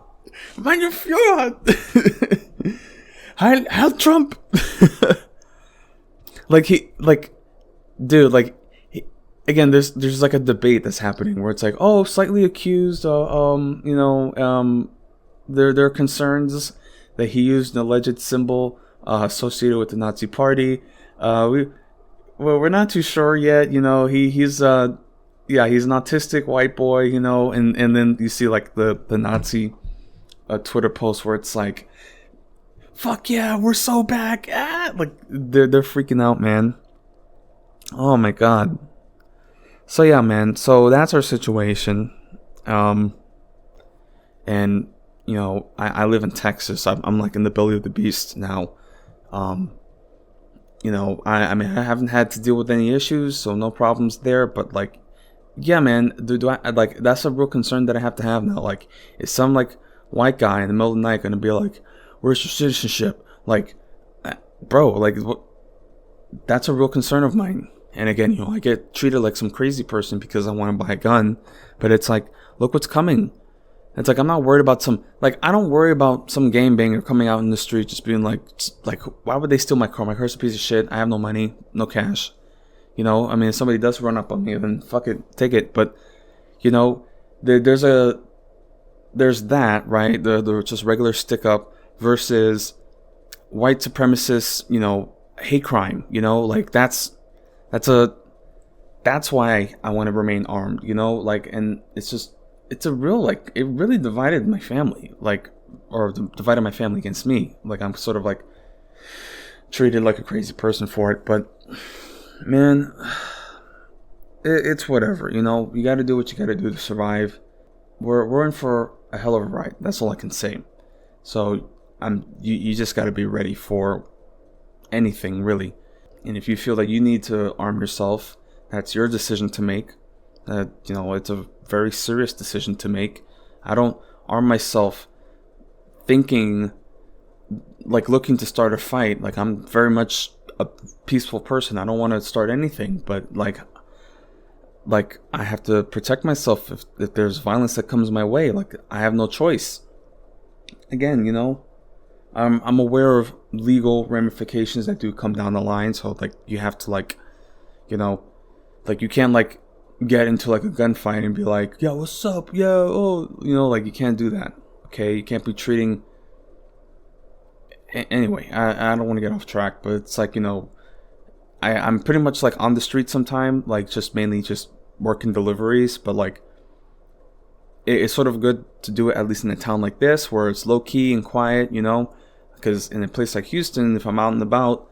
[SPEAKER 1] Heil Trump! Dude, again, there's like a debate that's happening where it's like, oh, slightly accused, there are concerns that he used an alleged symbol associated with the Nazi Party. We're not too sure yet. He's an autistic white boy. And then you see like the Nazi Twitter post where it's like, fuck yeah, we're so back. Like, they're freaking out, man. Oh my God. So yeah, man. So that's our situation. And I live in Texas. I'm like in the belly of the beast now. I mean, I haven't had to deal with any issues, so no problems there. But like, yeah, man, do I like, that's a real concern that I have to have now. Like, is some like white guy in the middle of the night gonna be like, "Where's your citizenship?" Like, bro, like, what? That's a real concern of mine. And again, I get treated like some crazy person because I want to buy a gun. But it's like, look what's coming. It's like, I'm not worried about I don't worry about some gangbanger coming out in the street just being like, why would they steal my car? My car's a piece of shit. I have no money, no cash. I mean, if somebody does run up on me, then fuck it, take it. But, there's that, right? The just regular stick up versus white supremacist, hate crime, like that's why I want to remain armed, and it's a real, it really divided my family, or divided my family against me. Like, I'm sort of like treated like a crazy person for it, but man, it's whatever, you got to do what you got to do to survive. We're in for a hell of a ride. That's all I can say. So you just got to be ready for anything, really. And if you feel that you need to arm yourself, that's your decision to make. It's a very serious decision to make. I don't arm myself thinking, looking to start a fight. Like, I'm very much a peaceful person. I don't want to start anything, but I have to protect myself if there's violence that comes my way. Like, I have no choice. Again, I'm aware of legal ramifications that do come down the line. So you have to you can't get into a gunfight and be like, yo, what's up? Yo, oh, you can't do that. Okay, you can't be treating. Anyway, I don't want to get off track, but it's I'm pretty much on the street sometime, just mainly just working deliveries, but it's sort of good to do it at least in a town like this where it's low key and quiet, because in a place like Houston, if I'm out and about,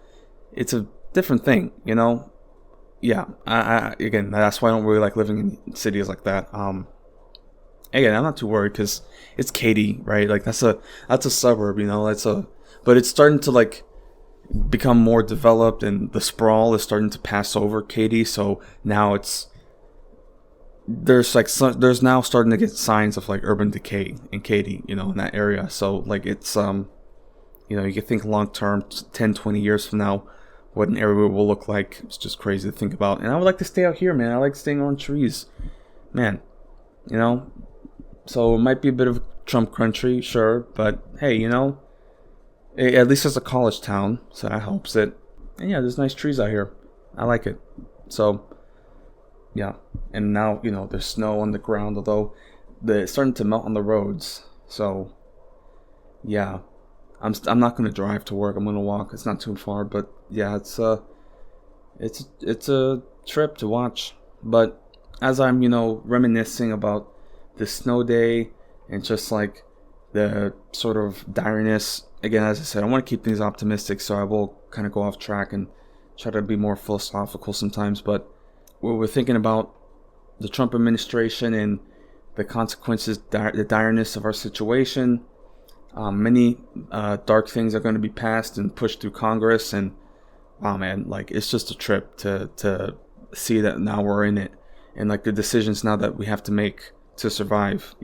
[SPEAKER 1] it's a different thing, Yeah, again, that's why I don't really like living in cities like that. Again, I'm not too worried because it's Katy, right? Like that's a suburb, but it's starting to like become more developed, and the sprawl is starting to pass over Katy. So now there's now starting to get signs of like urban decay in Katy, in that area. So like it's you can think long term, 10, 20 years from now, what an area will look like. It's just crazy to think about. And I would like to stay out here, man. I like staying on trees, man. So it might be a bit of Trump country, sure, but hey, at least it's a college town, so that helps it. And yeah, there's nice trees out here. I like it. So yeah, and now there's snow on the ground, although it's starting to melt on the roads. So yeah, I'm not gonna drive to work. I'm gonna walk. It's not too far, but yeah, it's a trip to watch. But as I'm reminiscing about the snow day and just like the sort of direness, again, as I said, I want to keep things optimistic, so I will kind of go off track and try to be more philosophical sometimes. But we're thinking about the Trump administration and the consequences, the direness of our situation. Many dark things are going to be passed and pushed through Congress, and wow, man, like it's just a trip to see that now we're in it, and like the decisions now that we have to make to survive.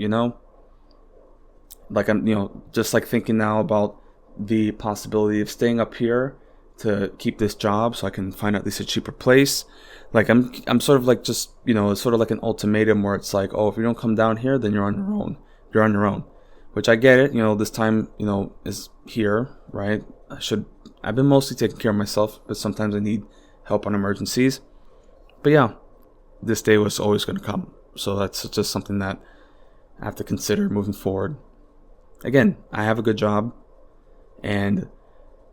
[SPEAKER 1] Like I'm just like thinking now about the possibility of staying up here to keep this job so I can find at least a cheaper place. Like I'm sort of like just it's sort of like an ultimatum where it's like, oh, if you don't come down here, then you're on your own. You're on your own, which I get it. This time is here, right? I've been mostly taking care of myself, but sometimes I need help on emergencies. But yeah, this day was always going to come, so that's just something that I have to consider moving forward. Again, I have a good job, and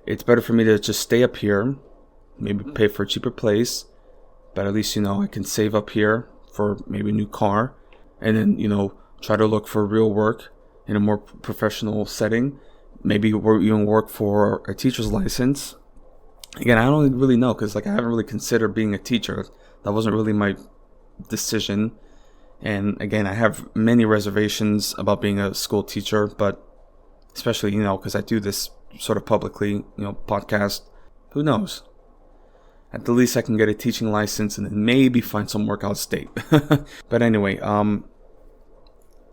[SPEAKER 1] it's better for me to just stay up here, maybe pay for a cheaper place, but at least I can save up here for maybe a new car, and then try to look for real work in a more professional setting, maybe even work for a teacher's license. Again, I don't really know, because like I haven't really considered being a teacher. That wasn't really my decision. And again, I have many reservations about being a school teacher, but especially, because I do this sort of publicly, podcast, who knows? At the least I can get a teaching license and then maybe find some work out of state. But anyway,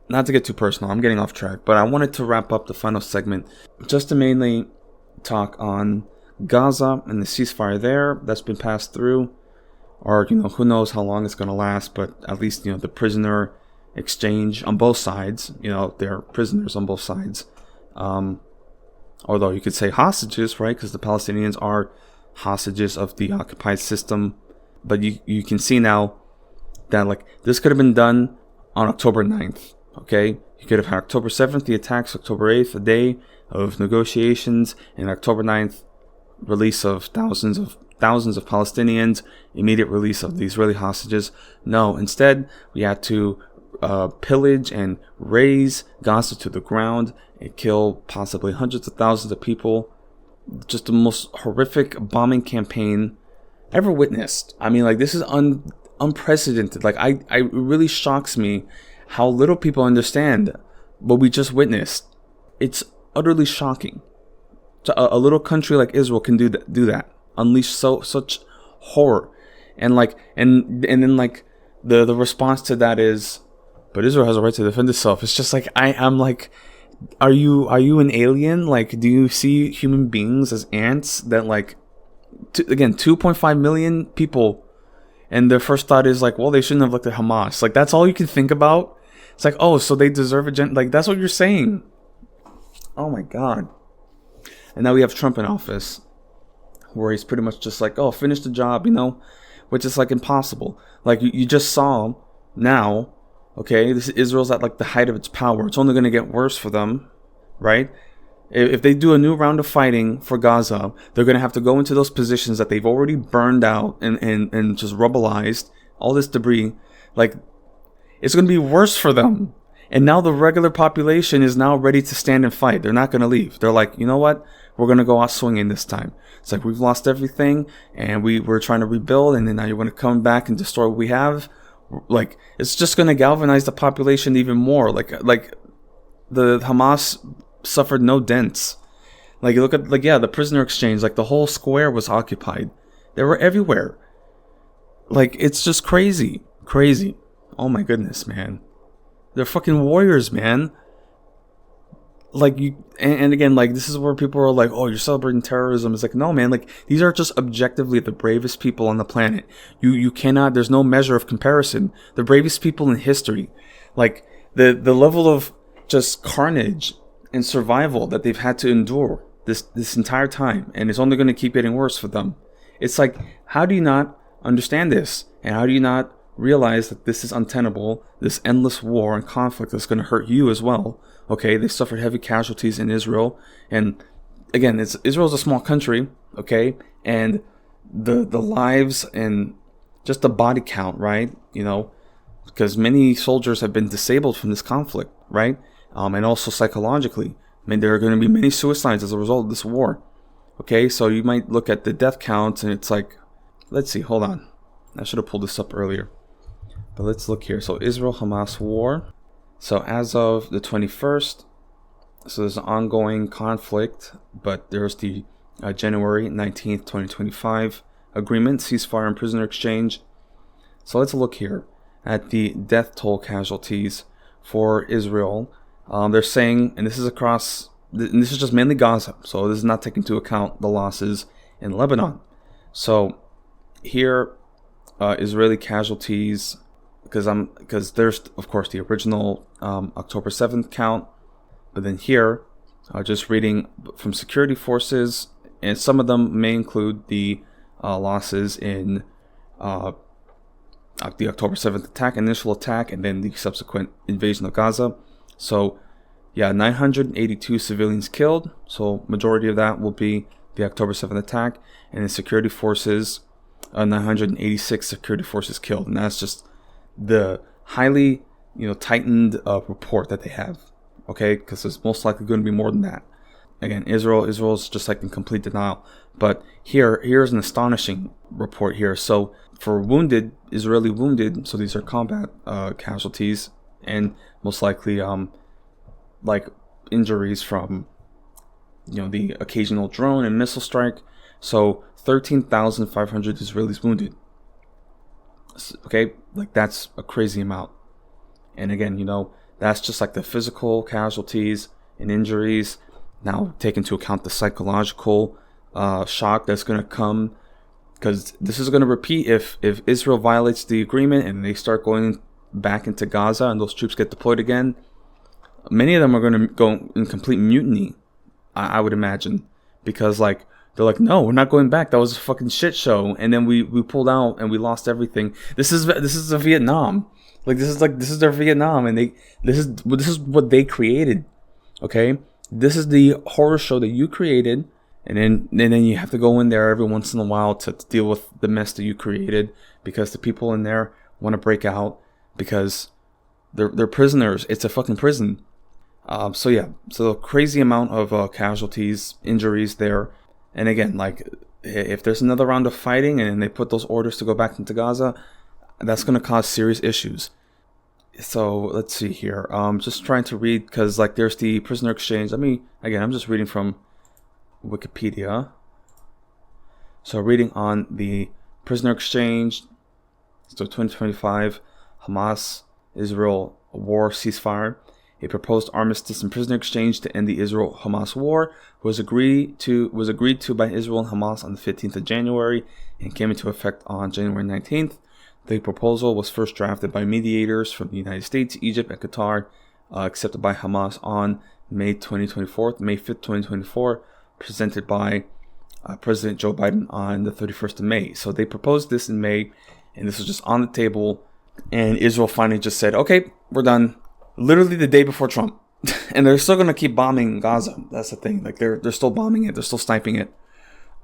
[SPEAKER 1] not to get too personal, I'm getting off track, but I wanted to wrap up the final segment just to mainly talk on Gaza and the ceasefire there that's been passed through. Or, who knows how long it's going to last, but at least, the prisoner exchange on both sides, there are prisoners on both sides. Although you could say hostages, right? Because the Palestinians are hostages of the occupied system. But you can see now that, like, this could have been done on October 9th, okay? You could have had October 7th, the attacks, October 8th, a day of negotiations, and October 9th, release of thousands of Palestinians, immediate release of the Israeli hostages. No, instead, we had to pillage and raze Gaza to the ground and kill possibly hundreds of thousands of people. Just the most horrific bombing campaign ever witnessed. I mean, like, this is unprecedented. Like, it really shocks me how little people understand what we just witnessed. It's utterly shocking. A little country like Israel can do that. Unleash such horror, and then the response to that is, but Israel has a right to defend itself. It's just like I'm like, are you an alien? Like, do you see human beings as ants that like, again, 2.5 million people, and their first thought is like, well, they shouldn't have looked at Hamas. Like, that's all you can think about. It's like, oh, so they deserve like, that's what you're saying. Oh my God. And now we have Trump in office, where he's pretty much just like, oh, finish the job, which is like impossible. Like you just saw now, okay, this Israel's at like the height of its power. It's only going to get worse for them, right? If they do a new round of fighting for Gaza, they're going to have to go into those positions that they've already burned out and just rubbleized, all this debris. Like, it's going to be worse for them. And now the regular population is now ready to stand and fight. They're not going to leave. They're like, you know what? We're going to go out swinging this time. It's like, we've lost everything and we're trying to rebuild. And then now you want to come back and destroy what we have. Like, it's just going to galvanize the population even more. Like the Hamas suffered no dents. Like, you look at, like, yeah, the prisoner exchange, like the whole square was occupied. They were everywhere. Like, it's just crazy. Crazy. Oh my goodness, man. They're fucking warriors, man. Like, you, and again, like, this is where people are like, oh, you're celebrating terrorism. It's like, no, man, like, these are just objectively the bravest people on the planet. You cannot, there's no measure of comparison. The bravest people in history. Like, the level of just carnage and survival that they've had to endure this entire time, and it's only going to keep getting worse for them. It's like, how do you not understand this? And how do you not realize that this is untenable, this endless war and conflict that's going to hurt you as well? Okay, they suffered heavy casualties in Israel, and again, Israel's a small country, okay, and the lives and just the body count, right? You know, because many soldiers have been disabled from this conflict, right? And also psychologically. I mean, there are going to be many suicides as a result of this war. Okay, so you might look at the death counts, and it's like, let's see, hold on. I should have pulled this up earlier. But let's look here. So Israel-Hamas war. So as of the 21st, so there's an ongoing conflict, but there's the January 19th, 2025 agreement, ceasefire and prisoner exchange. So let's look here at the death toll casualties for Israel. They're saying, and this is across, and this is just mainly Gaza, so this is not taking into account the losses in Lebanon. So here, Israeli casualties, because there's of course the original October 7th count, but then here, just reading from security forces, and some of them may include the losses in the October 7th attack, initial attack, and then the subsequent invasion of Gaza. So, yeah, 982 civilians killed. So, majority of that will be the October 7th attack. And in security forces, 986 security forces killed. And that's just the highly, tightened report that they have. Okay, because there's most likely going to be more than that. Again, Israel's just like in complete denial. But here's an astonishing report here. So, for wounded, Israeli wounded, so these are combat casualties, and most likely like injuries from the occasional drone and missile strike. So 13,500 Israelis wounded. Okay, like that's a crazy amount. And again, that's just like the physical casualties and injuries. Now take into account the psychological shock that's going to come, because this is going to repeat if Israel violates the agreement and they start going back into Gaza and those troops get deployed again. Many of them are going to go in complete mutiny, I would imagine, because like they're like, no, we're not going back. That was a fucking shit show, and then we pulled out and we lost everything. This is a Vietnam, this is their Vietnam, and this is what they created. Okay, this is the horror show that you created, and then you have to go in there every once in a while to deal with the mess that you created, because the people in there want to break out because they're prisoners. It's a fucking prison. So a crazy amount of casualties, injuries there. And again, like, if there's another round of fighting and they put those orders to go back into Gaza, that's going to cause serious issues. So let's see here. Just trying to read, because like there's the prisoner exchange. I'm just reading from Wikipedia. So reading on the prisoner exchange. So 2025 Hamas Israel war ceasefire. A proposed armistice and prisoner exchange to end the Israel-Hamas war was agreed to by Israel and Hamas on the 15th of January and came into effect on January 19th. The proposal was first drafted by mediators from the United States, Egypt, and Qatar, accepted by Hamas on May 5th, 2024, presented by President Joe Biden on the 31st of May. So they proposed this in May, and this was just on the table, and Israel finally just said, okay, we're done. Literally the day before Trump. And they're still going to keep bombing Gaza. That's the thing. Like, they're still bombing it. They're still sniping it.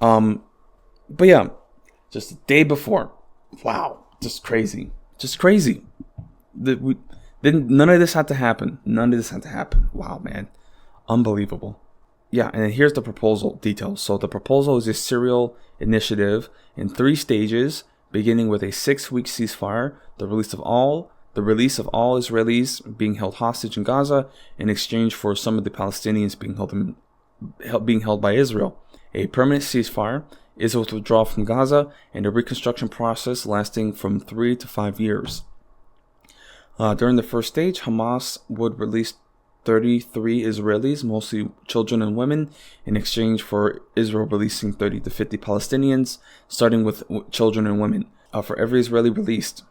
[SPEAKER 1] But yeah, just the day before. Wow. Just crazy. Just crazy. None of this had to happen. None of this had to happen. Wow, man. Unbelievable. Yeah, and here's the proposal details. So the proposal is a serial initiative in 3 stages, beginning with a 6-week ceasefire, the release of all Israelis being held hostage in Gaza in exchange for some of the Palestinians being held by Israel, a permanent ceasefire, Israel's withdrawal from Gaza, and a reconstruction process lasting from 3 to 5 years. During the first stage, Hamas would release 33 Israelis, mostly children and women, in exchange for Israel releasing 30 to 50 Palestinians, starting with children and women, for every Israeli released.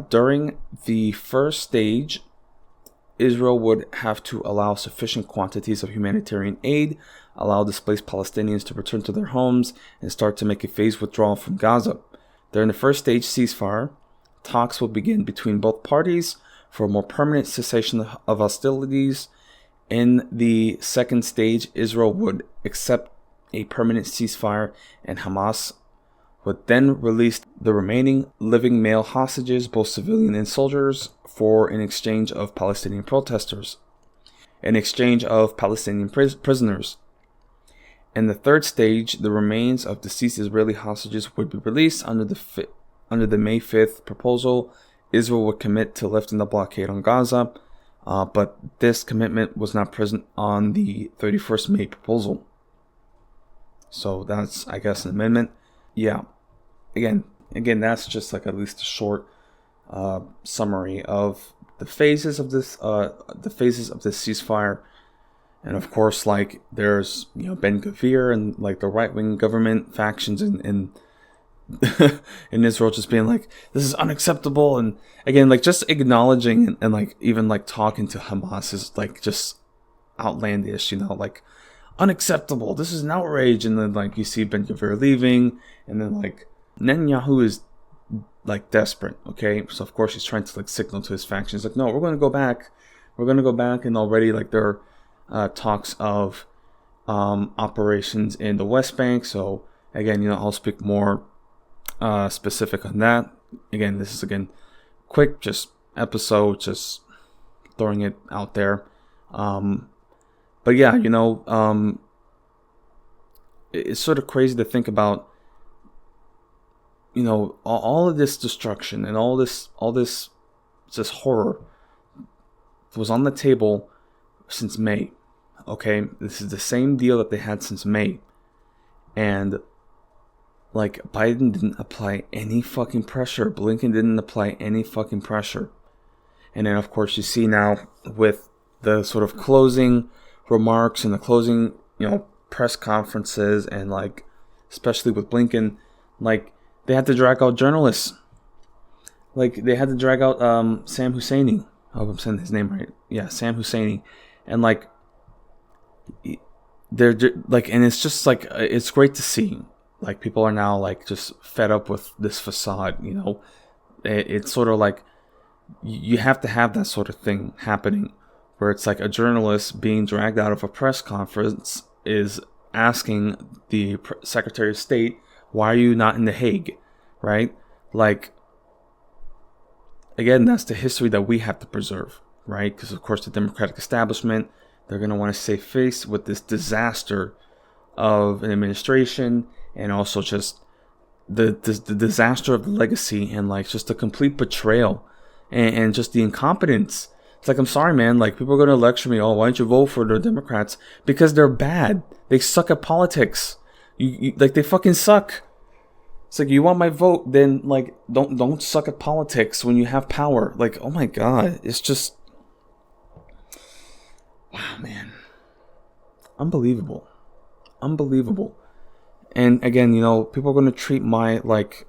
[SPEAKER 1] During the first stage, Israel would have to allow sufficient quantities of humanitarian aid, allow displaced Palestinians to return to their homes, and start to make a phased withdrawal from Gaza. During the first stage ceasefire, talks will begin between both parties for a more permanent cessation of hostilities. In the second stage, Israel would accept a permanent ceasefire, and Hamas would then release the remaining living male hostages, both civilian and soldiers, for an exchange of Palestinian protesters, an exchange of Palestinian prisoners. In the third stage, the remains of deceased Israeli hostages would be released. Under the May 5th proposal, Israel would commit to lifting the blockade on Gaza, but this commitment was not present on the 31st May proposal. So that's, I guess, an amendment. Yeah. Again, that's just like at least a short summary of the phases of this ceasefire. And of course, like, there's, Ben Gvir and like the right-wing government factions in Israel just being like, this is unacceptable. And again, like, just acknowledging and like even like talking to Hamas is like just outlandish, like, unacceptable, this is an outrage. And then like you see Ben Gvir leaving, and then like Netanyahu is like desperate. Okay, so of course he's trying to like signal to his factions like, no, we're going to go back, and already like there are talks of operations in the West Bank. So again, I'll speak more specific on that. Again, this is quick, just episode, just throwing it out there. But yeah, it's sort of crazy to think about, all of this destruction and all this just horror was on the table since May. Okay, this is the same deal that they had since May, and like, Biden didn't apply any fucking pressure. Blinken didn't apply any fucking pressure. And then, of course, you see now with the sort of closing remarks and the closing, press conferences, and like, especially with Blinken, like, they had to drag out journalists. Like, they had to drag out Sam Husseini. I hope I'm saying his name right. Yeah, Sam Husseini. And like, they're like, and it's just like, it's great to see. Like, people are now like just fed up with this facade. It's sort of like you have to have that sort of thing happening, where it's like a journalist being dragged out of a press conference is asking the Secretary of State, why are you not in The Hague, right? Like, again, that's the history that we have to preserve, right? Because, of course, the Democratic establishment, they're going to want to save face with this disaster of an administration, and also just the disaster of the legacy, and like just the complete betrayal and just the incompetence. It's like, I'm sorry, man, like, people are going to lecture me, oh, why don't you vote for the Democrats? Because they're bad. They suck at politics. You like, they fucking suck. It's like, you want my vote, then like, don't suck at politics when you have power. Like, oh my God, it's just, wow, man, unbelievable. And again, people are going to treat my like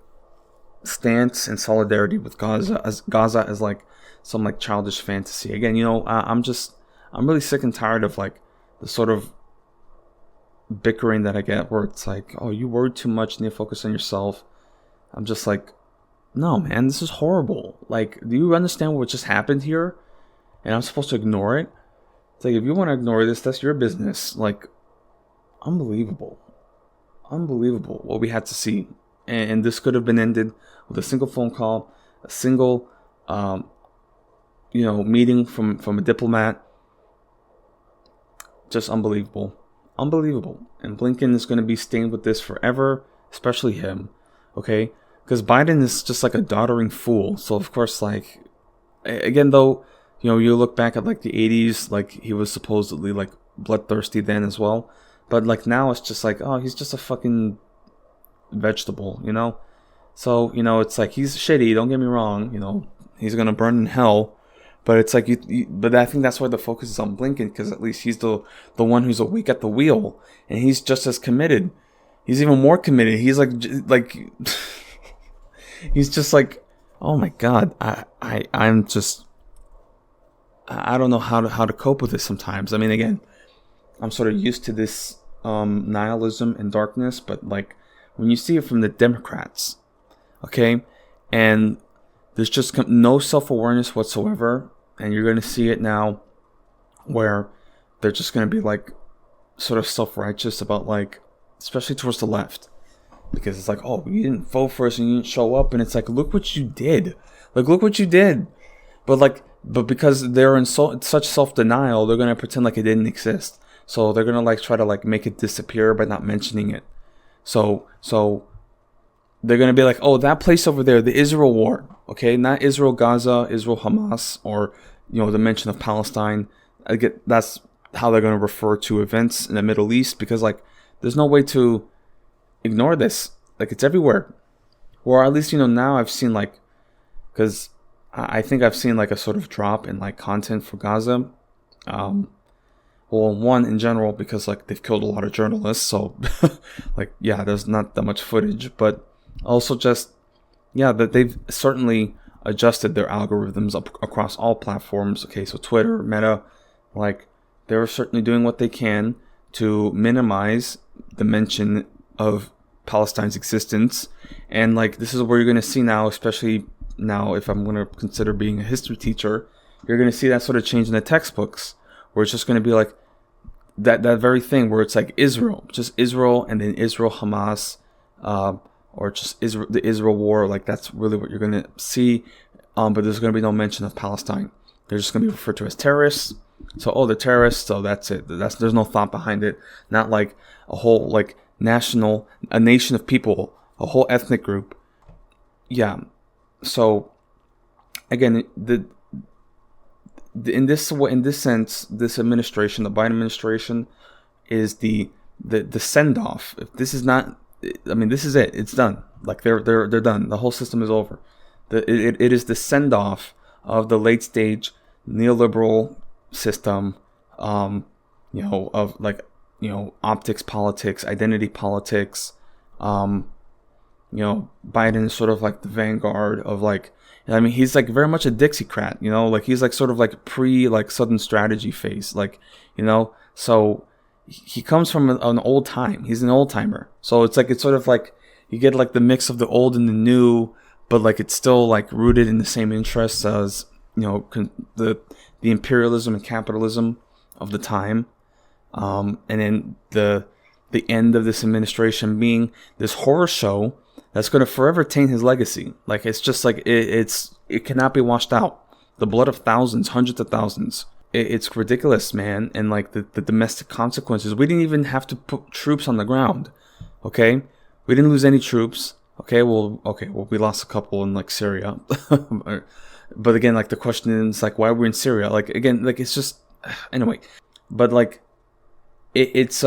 [SPEAKER 1] stance and solidarity with Gaza as like some like childish fantasy. Again, I'm really sick and tired of like the sort of bickering that I get, where it's like, oh, you worry too much, you need to focus on yourself. I'm just like, no, man, this is horrible. Like, do you understand what just happened here? And I'm supposed to ignore it? It's like, if you want to ignore this, that's your business. Like, unbelievable what we had to see. And this could have been ended with a single phone call, a single meeting from a diplomat. Just unbelievable. Unbelievable. And Blinken is going to be stained with this forever, especially him. Okay? Because Biden is just like a doddering fool. So, of course, like, again, though, you look back at like the 80s, like he was supposedly like bloodthirsty then as well. But like now it's just like, oh, he's just a fucking vegetable, So, it's like he's shitty, don't get me wrong, he's going to burn in hell. But it's like, but I think that's why the focus is on Blinken, because at least he's the one who's awake at the wheel, and he's just as committed. He's even more committed. He's like, he's just like, oh my God, I'm just, I don't know how to cope with this sometimes. I mean, again, I'm sort of used to this nihilism and darkness, but like when you see it from the Democrats, okay, and there's just no self-awareness whatsoever, and you're going to see it now where they're just going to be like sort of self-righteous about like, especially towards the left, because it's like, oh, you didn't vote for us and you didn't show up, and it's like, look what you did. Like, look what you did. But because they're in such self-denial, they're going to pretend like it didn't exist. So they're going to like try to like make it disappear by not mentioning it. So they're going to be like, oh, that place over there, the Israel war, okay? Not Israel, Gaza, Israel, Hamas, or, the mention of Palestine. That's how they're going to refer to events in the Middle East, because, like, there's no way to ignore this. Like, it's everywhere. Or at least, now I've seen, like, because I think I've seen, like, a sort of drop in, like, content for Gaza. Well, one, in general, because, like, they've killed a lot of journalists, so, like, yeah, there's not that much footage, but also just, yeah, that they've certainly adjusted their algorithms across all platforms. Okay, so Twitter, Meta, like, they're certainly doing what they can to minimize the mention of Palestine's existence. And, like, this is where you're going to see now, especially now if I'm going to consider being a history teacher, you're going to see that sort of change in the textbooks, where it's just going to be like that very thing where it's like Israel, just Israel, and then Israel, Hamas, or just Israel, the Israel war. Like, that's really what you're going to see. But there's going to be no mention of Palestine. They're just going to be referred to as terrorists. So, oh, they're terrorists, so that's it. There's no thought behind it. Not like a whole, like, a nation of people, a whole ethnic group. Yeah. So, again, in this sense, this administration, the Biden administration, is the send off. If this is not, I mean, this is it. It's done. Like, they're done. The whole system is over. It is the send off of the late stage neoliberal system, of like, optics politics, identity politics. Biden is sort of like the vanguard of, like, I mean, he's like very much a Dixiecrat, like he's like sort of like Southern strategy phase, like, so he comes from an old time. He's an old timer. So it's sort of like you get like the mix of the old and the new, but like it's still like rooted in the same interests as, the imperialism and capitalism of the time. And then the end of this administration being this horror show that's going to forever taint his legacy. Like, it's just like, it cannot be washed out. The blood of thousands, hundreds of thousands. It's ridiculous, man. And like the domestic consequences. We didn't even have to put troops on the ground. Okay? We didn't lose any troops. Okay, well, we lost a couple in like Syria. But again, like the question is like, why we're in Syria? Like, again, like it's just, anyway. But like, it's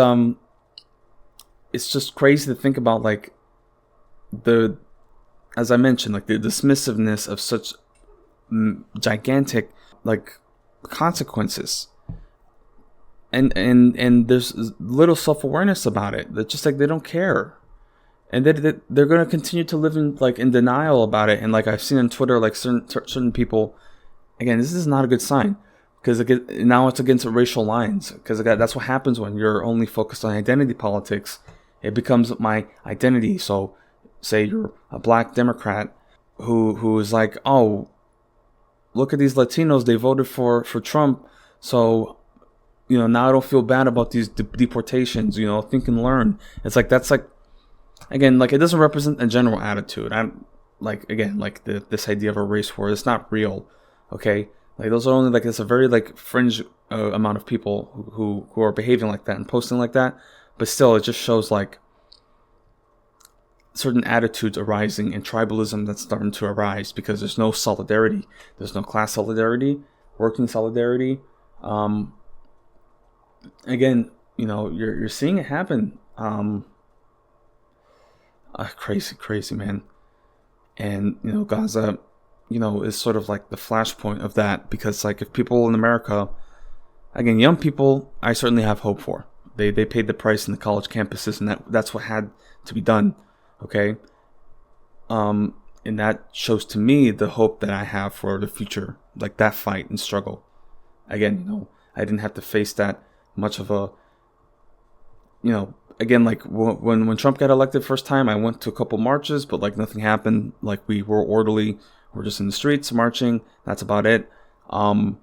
[SPEAKER 1] just crazy to think about, like, as I mentioned, like the dismissiveness of such gigantic, like, consequences, and there's little self-awareness about it. That just like they don't care, and they're going to continue to live in denial about it. And like I've seen on Twitter, like certain people, again, this is not a good sign, because now it's against racial lines, because that's what happens when you're only focused on identity politics. It becomes my identity. So say you're a black Democrat who is like, oh, look at these Latinos, they voted for Trump, so now I don't feel bad about these deportations. Think and learn. It's like, that's like, again, like, it doesn't represent a general attitude. I'm like, again, like this idea of a race war, it's not real, okay? Like those are only like, it's a very like fringe amount of people who are behaving like that and posting like that. But still, it just shows like certain attitudes arising and tribalism that's starting to arise because there's no solidarity. There's no class solidarity, working solidarity. Again, you're seeing it happen. Crazy, man. And, Gaza, is sort of like the flashpoint of that, because like if people in America, again, young people, I certainly have hope for. They paid the price in the college campuses, and that's what had to be done. Okay. And that shows to me the hope that I have for the future, like that fight and struggle. Again, I didn't have to face that much of a, again, like when Trump got elected first time, I went to a couple marches, but like nothing happened. Like we were orderly. We're just in the streets marching. That's about it. But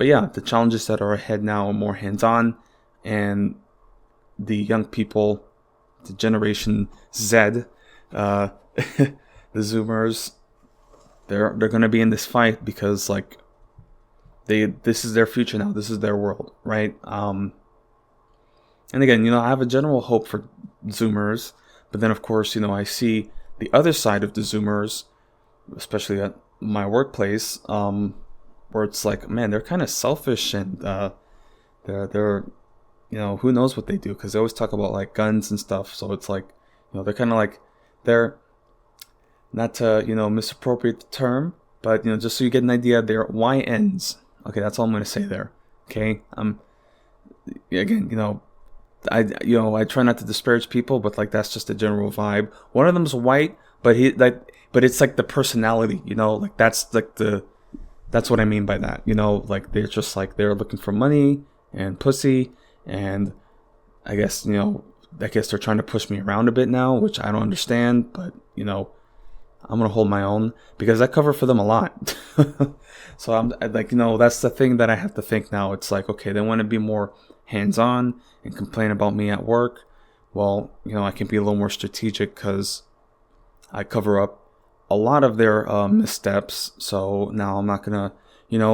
[SPEAKER 1] yeah, the challenges that are ahead now are more hands-on, and the young people, the Generation Z, the Zoomers, they're going to be in this fight because like this is their future now. This is their world, right? And again, I have a general hope for Zoomers, but then of course, I see the other side of the Zoomers, especially at my workplace, where it's like, man, they're kind of selfish, and they're who knows what they do, because they always talk about like guns and stuff. So it's like, they're kind of like, they're not to misappropriate the term, but just so you get an idea, they're YNs. Okay, that's all I'm gonna say there. Okay, again, I try not to disparage people, but like that's just a general vibe. One of them's white, but it's like the personality, like that's what I mean by that. Like they're just like, they're looking for money and pussy, and I guess they're trying to push me around a bit now, which I don't understand, but I'm gonna hold my own because I cover for them a lot. So I'm like, that's the thing that I have to think now. It's like, okay, they want to be more hands-on and complain about me at work. Well, I can be a little more strategic because I cover up a lot of their missteps. So now I'm not gonna,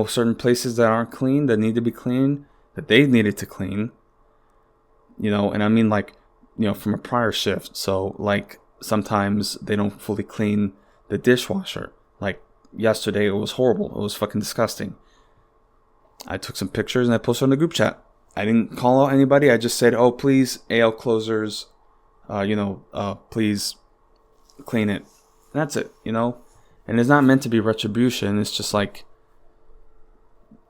[SPEAKER 1] certain places that aren't clean, that need to be clean, that they needed to clean, and I mean like, from a prior shift. So like sometimes they don't fully clean the dishwasher. Like yesterday, it was horrible. It was fucking disgusting. I took some pictures and I posted on the group chat. I didn't call out anybody. I just said, oh, please, AL closers, please clean it. And that's it, And it's not meant to be retribution. It's just like,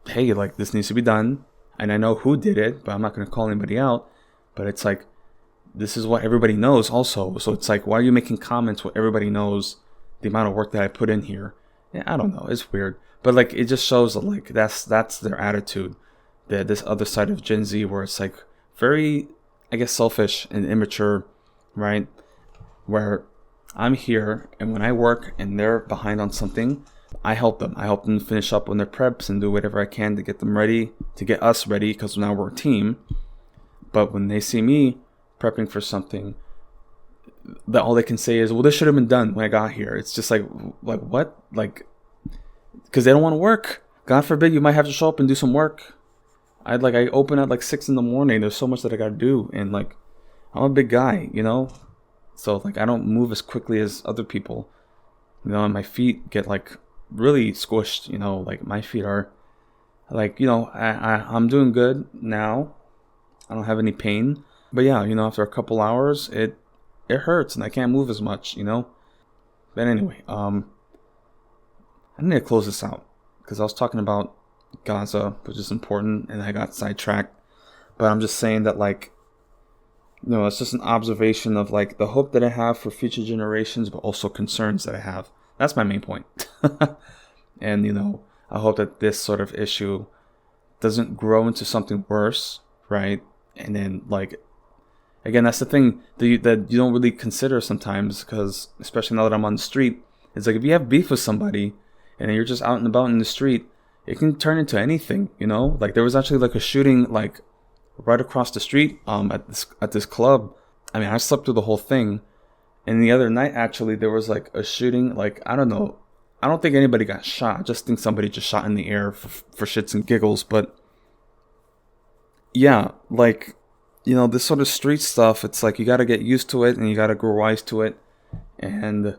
[SPEAKER 1] hey, like this needs to be done. And I know who did it, but I'm not going to call anybody out. But it's like, this is what everybody knows also. So it's like, why are you making comments when everybody knows the amount of work that I put in here? Yeah, I don't know. It's weird. But like, it just shows that like, that's their attitude. This other side of Gen Z, where it's like very, I guess, selfish and immature, right? Where I'm here, and when I work and they're behind on something, I help them. I help them finish up on their preps and do whatever I can to get them ready, to get us ready, because now we're a team. But when they see me prepping for something, all they can say is, well, this should have been done when I got here. It's just like what? Like, because they don't want to work. God forbid you might have to show up and do some work. I open at like 6 a.m. There's so much that I got to do. And like, I'm a big guy, So like, I don't move as quickly as other people, and my feet get like really squished, like my feet are like, I'm doing good now. I don't have any pain, but yeah, after a couple hours, it hurts and I can't move as much, But anyway, I need to close this out because I was talking about Gaza, which is important, and I got sidetracked. But I'm just saying that like, it's just an observation of like the hope that I have for future generations, but also concerns that I have. That's my main point. And, I hope that this sort of issue doesn't grow into something worse, right? And then like, again, that's the thing that you don't really consider sometimes, because especially now that I'm on the street, it's like if you have beef with somebody and you're just out and about in the street, it can turn into anything, Like there was actually like a shooting like right across the street at this club. I mean, I slept through the whole thing. And the other night, actually, there was like a shooting, like, I don't know, I don't think anybody got shot. I just think somebody just shot in the air for shits and giggles. But yeah, like, this sort of street stuff, it's like you got to get used to it and you got to grow wise to it. And,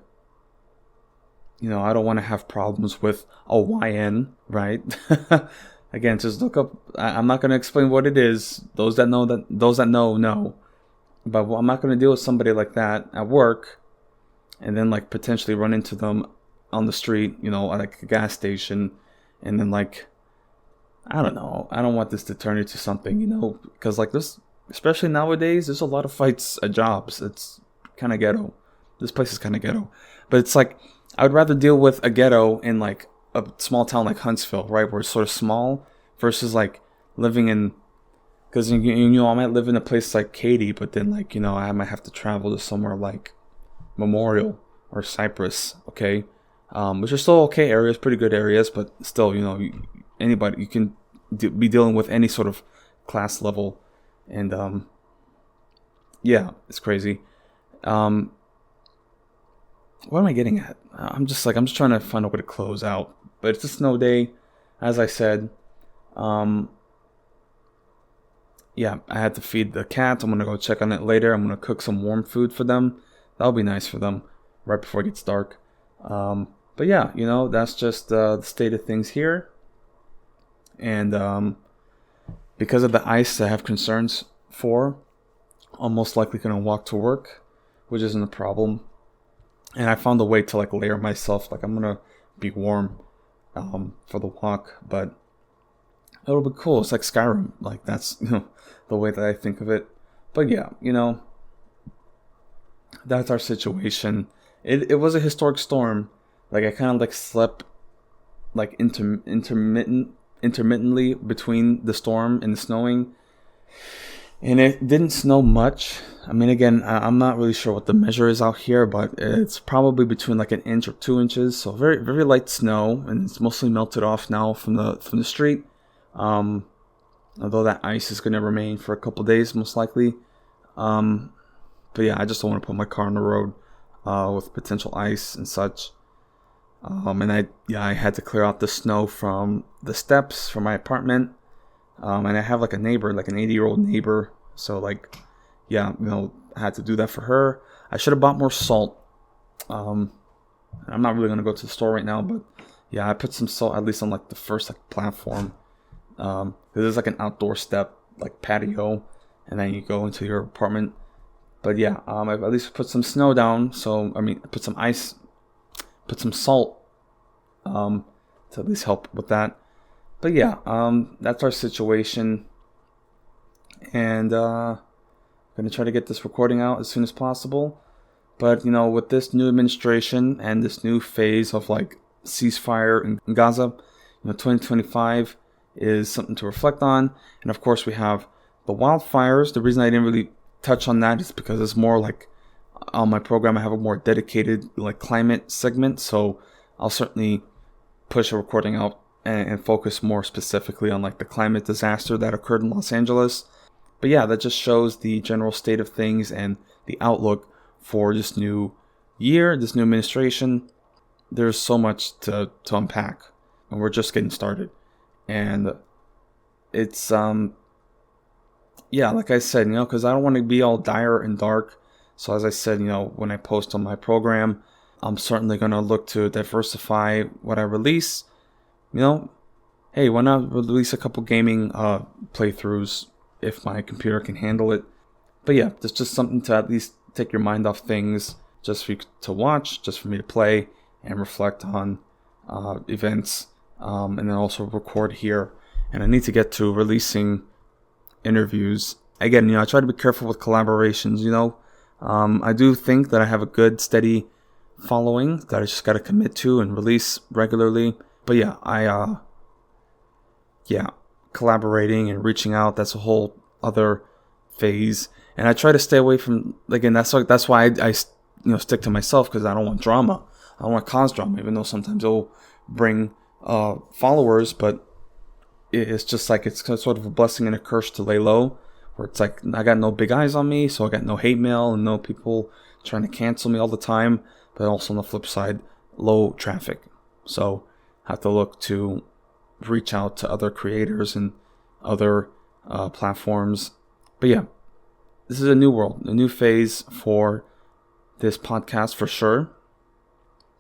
[SPEAKER 1] I don't want to have problems with a YN, right? Again, just look up. I'm not going to explain what it is. Those that know, know. But I'm not going to deal with somebody like that at work and then like potentially run into them on the street, at like a gas station. And then like, I don't know. I don't want this to turn into something, because like this, especially nowadays, there's a lot of fights at jobs. It's kind of ghetto. This place is kind of ghetto. But it's like, I would rather deal with a ghetto in like a small town like Huntsville, right? Where it's sort of small versus like living in, because, I might live in a place like Katy, but then like, I might have to travel to somewhere like Memorial or Cypress, okay? Which are still okay areas, pretty good areas, but still, anybody, you can be dealing with any sort of class level. And, yeah, it's crazy. What am I getting at? I'm just trying to find a way to close out. But it's a snow day, as I said. Yeah, I had to feed the cat. I'm going to go check on it later. I'm going to cook some warm food for them. That'll be nice for them right before it gets dark. But yeah, that's just the state of things here. And because of the ice I have concerns for, I'm most likely going to walk to work, which isn't a problem. And I found a way to like layer myself. Like I'm going to be warm for the walk, but it'll be cool. It's like Skyrim. Like that's, the way that I think of it. But yeah, that's our situation. It was a historic storm. Like I kind of like slept like intermittently between the storm and the snowing. And it didn't snow much. I mean, again, I'm not really sure what the measure is out here, but it's probably between like an inch or 2 inches. So very, very light snow, and it's mostly melted off now from the street. Although that ice is going to remain for a couple days, most likely. But yeah, I just don't want to put my car on the road with potential ice and such. And I had to clear out the snow from the steps from my apartment. And I have like a neighbor, like an 80-year-old neighbor. So like, yeah, I had to do that for her. I should have bought more salt. I'm not really going to go to the store right now, but yeah, I put some salt at least on like the first like platform. There's like an outdoor step, like patio, and then you go into your apartment. But yeah, I've at least put some snow down. So, put some ice, put some salt, to at least help with that. But yeah, that's our situation. And I'm going to try to get this recording out as soon as possible. But, with this new administration and this new phase of like ceasefire in Gaza, 2025 is something to reflect on. And of course, we have the wildfires. The reason I didn't really touch on that is because it's more like on my program, I have a more dedicated like climate segment. So I'll certainly push a recording out and focus more specifically on like the climate disaster that occurred in Los Angeles. But yeah, that just shows the general state of things and the outlook for this new year, this new administration. There's so much to unpack, and we're just getting started. And it's yeah, like I said, because I don't want to be all dire and dark. So as I said, when I post on my program, I'm certainly going to look to diversify what I release. Hey, why not release a couple gaming playthroughs if my computer can handle it? But yeah, it's just something to at least take your mind off things, just for you to watch, just for me to play and reflect on events, and then also record here. And I need to get to releasing interviews. Again, I try to be careful with collaborations, I do think that I have a good, steady following that I just got to commit to and release regularly. But yeah, collaborating and reaching out, that's a whole other phase. And I try to stay away from, again, that's why I stick to myself, because I don't want drama. I don't want to cause drama, even though sometimes it'll bring followers, but it's just like it's sort of a blessing and a curse to lay low, where it's like I got no big eyes on me, so I got no hate mail and no people trying to cancel me all the time. But also on the flip side, low traffic. So I have to look to reach out to other creators and other platforms. But yeah, this is a new world, a new phase for this podcast for sure.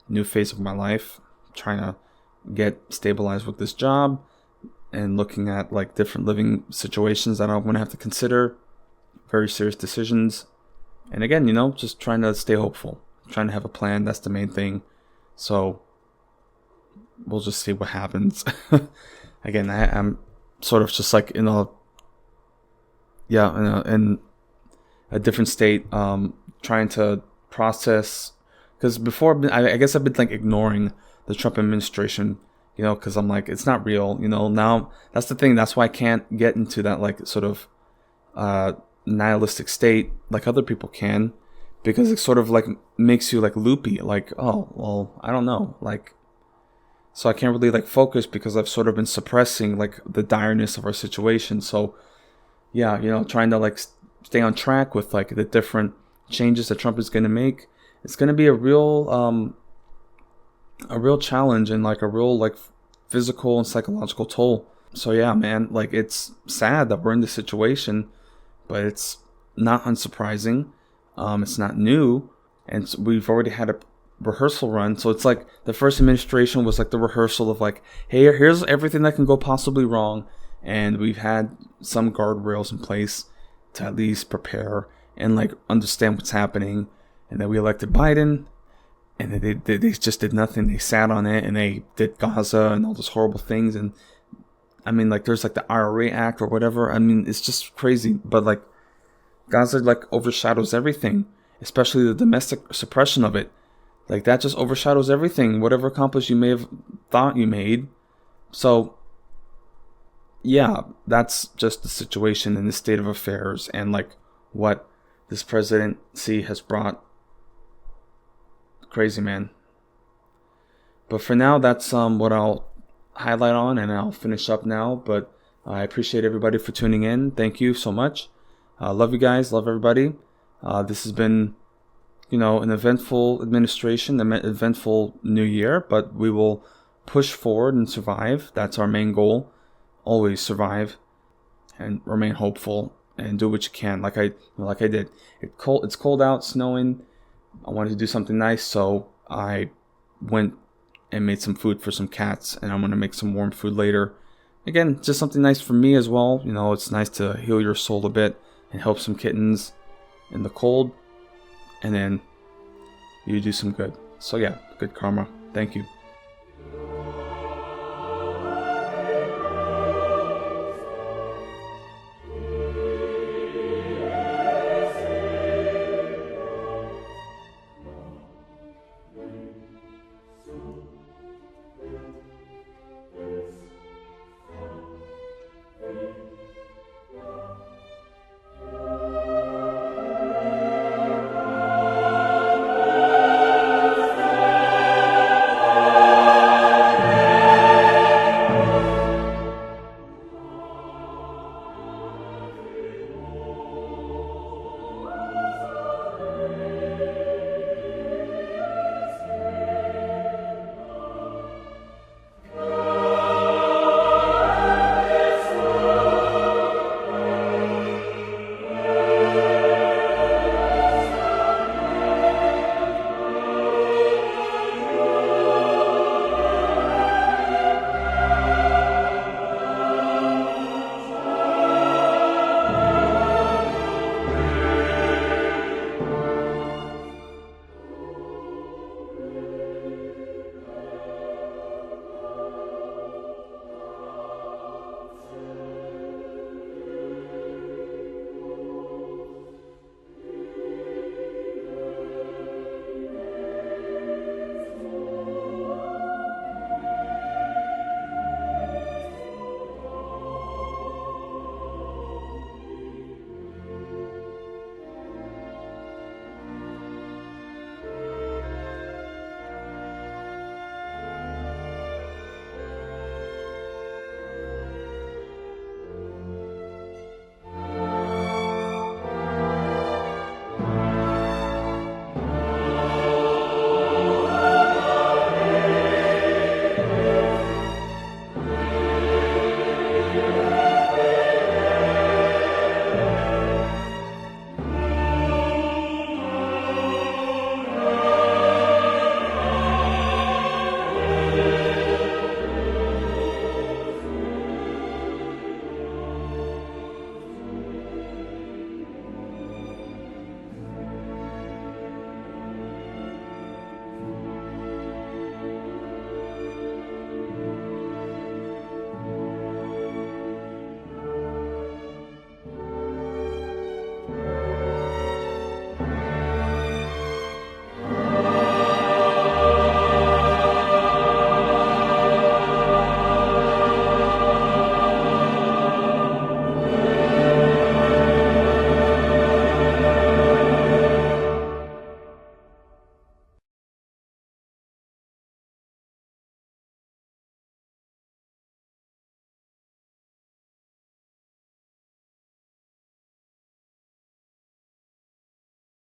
[SPEAKER 1] New phase of my life, trying to get stabilized with this job and looking at like different living situations that I'm going to have to consider, very serious decisions. And again, just trying to stay hopeful, trying to have a plan. That's the main thing. So we'll just see what happens. Again, I'm sort of just like in a different state, trying to process. Because before, I guess I've been like ignoring the Trump administration, because I'm like, it's not real. Now that's the thing. That's why I can't get into that like sort of nihilistic state like other people can, because it sort of like makes you like loopy. Like, oh, well, I don't know. Like, so I can't really like focus because I've sort of been suppressing like the direness of our situation. So yeah, trying to like stay on track with like the different changes that Trump is going to make. It's going to be a real challenge and like a real like physical and psychological toll. So yeah, man, like it's sad that we're in this situation, but it's not unsurprising. It's not new, and we've already had a rehearsal run. So it's like the first administration was like the rehearsal of like, hey, here's everything that can go possibly wrong, and we've had some guardrails in place to at least prepare and like understand what's happening. And then we elected Biden, and they just did nothing. They sat on it, and they did Gaza and all those horrible things. And I mean, like, there's like the IRA Act or whatever. I mean, it's just crazy. But like, Gaza like overshadows everything, especially the domestic suppression of it. Like, that just overshadows everything, whatever accomplishment you may have thought you made. So yeah, that's just the situation in the state of affairs, and like what this presidency has brought. Crazy, man. But for now, that's what I'll highlight on, and I'll finish up now. But I appreciate everybody for tuning in. Thank you so much. Love you guys. Love everybody. This has been, an eventful administration, an eventful new year, but we will push forward and survive. That's our main goal. Always survive and remain hopeful and do what you can. Like I did. It's cold out, snowing. I wanted to do something nice, so I went and made some food for some cats, and I'm going to make some warm food later. Again, just something nice for me as well. It's nice to heal your soul a bit and help some kittens in the cold, and then you do some good. So yeah, good karma. Thank you.